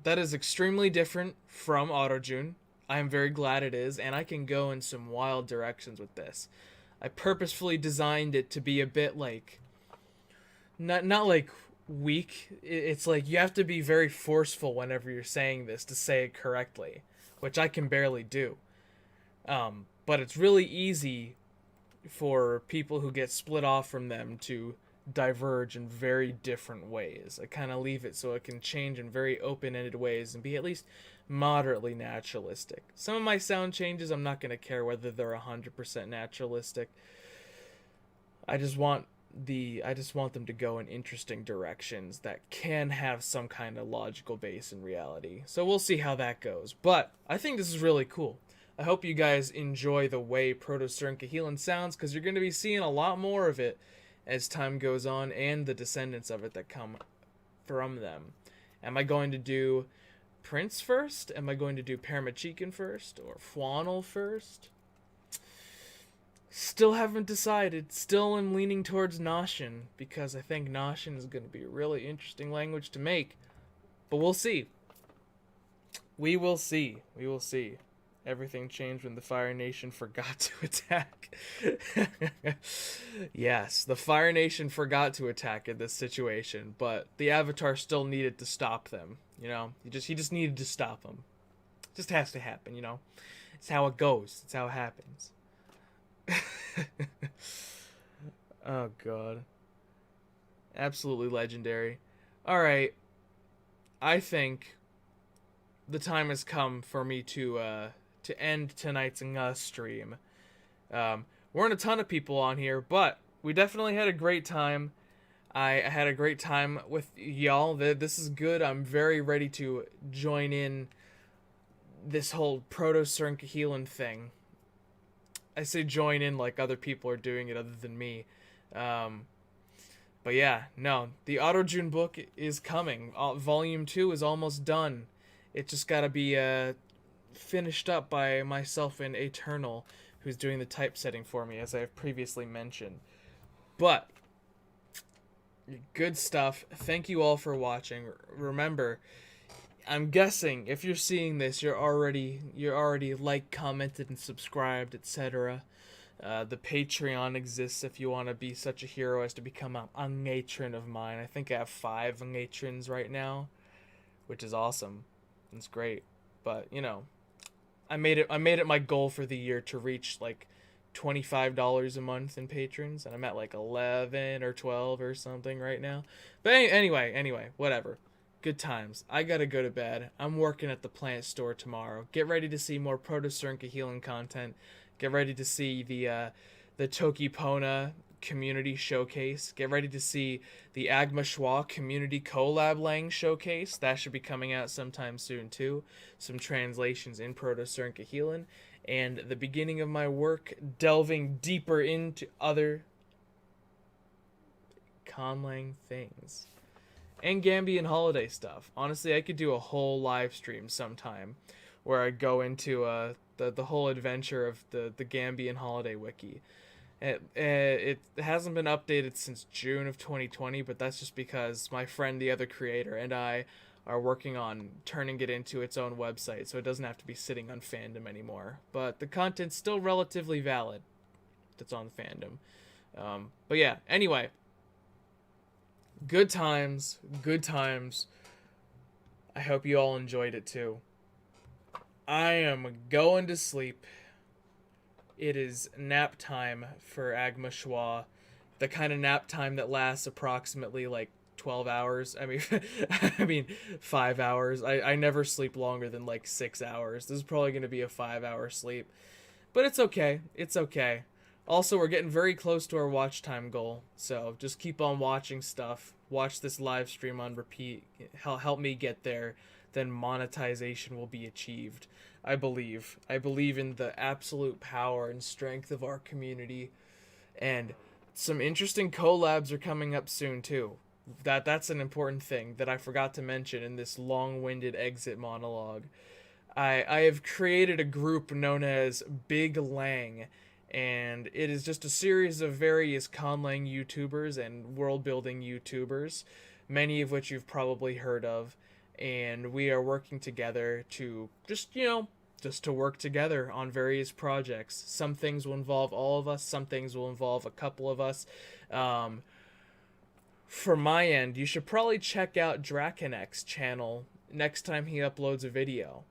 S1: that is extremely different from AutoJune. I am very glad it is, and I can go in some wild directions with this. I purposefully designed it to be a bit like not like weak. It's like you have to be very forceful whenever you're saying this to say it correctly, which I can barely do. But it's really easy for people who get split off from them to diverge in very different ways. I kind of leave it so it can change in very open-ended ways and be at least moderately naturalistic. Some of my sound changes, I'm not going to care whether they're 100% naturalistic. I just want them to go in interesting directions that can have some kind of logical base in reality. So we'll see how that goes. But I think this is really cool. I hope you guys enjoy the way Proto-Syrincahelan sounds, because you're going to be seeing a lot more of it as time goes on, and the descendants of it that come from them. Am I going to do Prince first? Am I going to do Paramachican first? Or Fwanel first? Still haven't decided. Still am leaning towards Noshin, because I think Noshin is going to be a really interesting language to make. But we'll see. We will see. We will see. Everything changed when the Fire Nation forgot to attack. Yes, the Fire Nation forgot to attack in this situation, but the Avatar still needed to stop them. You know, he just needed to stop them. It just has to happen. You know, it's how it goes. It's how it happens. Oh God, absolutely legendary. All right, I think the time has come for me to end tonight's stream. Weren't a ton of people on here, but we definitely had a great time. I had a great time with y'all. This is good. I'm very ready to join in this whole Proto-Syrincahelan thing. I say join in like other people are doing it other than me. But yeah, no, the AutoJune book is coming. Volume 2 is almost done. It just gotta be finished up by myself and Eternal, who's doing the typesetting for me, as I have previously mentioned. But good stuff. Thank you all for watching. Remember, I'm guessing if you're seeing this, you're already like, commented, and subscribed, etc. The Patreon exists if you want to be such a hero as to become a matron of mine. I think I have 5 matrons right now, which is awesome. It's great. But you know, I made it my goal for the year to reach like $25 a month in patrons, and I'm at like 11 or 12 or something right now. But anyway, whatever. Good times. I gotta go to bed. I'm working at the plant store tomorrow. Get ready to see more Proto-Syrincahelan content. Get ready to see the Tokipona community showcase. Get ready to see the Agma Schwa community collab lang showcase. That should be coming out sometime soon too. Some translations in Proto-Syrincahelan. And the beginning of my work delving deeper into other conlang things. And Gambian holiday stuff. Honestly, I could do a whole live stream sometime where I go into the whole adventure of the Gambian holiday wiki. It hasn't been updated since June of 2020, but that's just because my friend, the other creator, and I are working on turning it into its own website, so it doesn't have to be sitting on fandom anymore. But the content's still relatively valid that's on fandom. But yeah, anyway. Good times. I hope you all enjoyed it too. I am going to sleep. It is nap time for Agma Schwa. The kind of nap time that lasts approximately like 12 hours. I mean, I mean 5 hours. I never sleep longer than like 6 hours. This is probably going to be a 5-hour sleep. But it's okay. It's okay. Also, we're getting very close to our watch time goal. So just keep on watching stuff. Watch this live stream on repeat. Help me get there. Then monetization will be achieved. I believe. I believe in the absolute power and strength of our community. And some interesting collabs are coming up soon too. That's an important thing that I forgot to mention in this long-winded exit monologue. I have created a group known as Big Lang, and it is just a series of various conlang YouTubers and world building YouTubers, many of which you've probably heard of, and we are working together to just to work together on various projects. Some things will involve all of us, some things will involve a couple of us. Um, for my end, you should probably check out Drakenek's channel next time he uploads a video.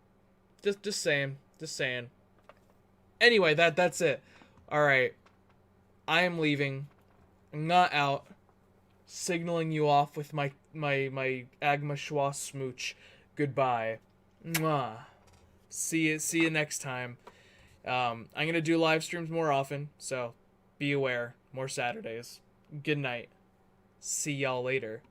S1: Just saying. Just saying. Anyway, that's it. Alright. I am leaving. I'm not out. Signaling you off with my Agma Schwa smooch. Goodbye. Mwah. See you next time. I'm gonna do live streams more often, so be aware. More Saturdays. Good night. See y'all later.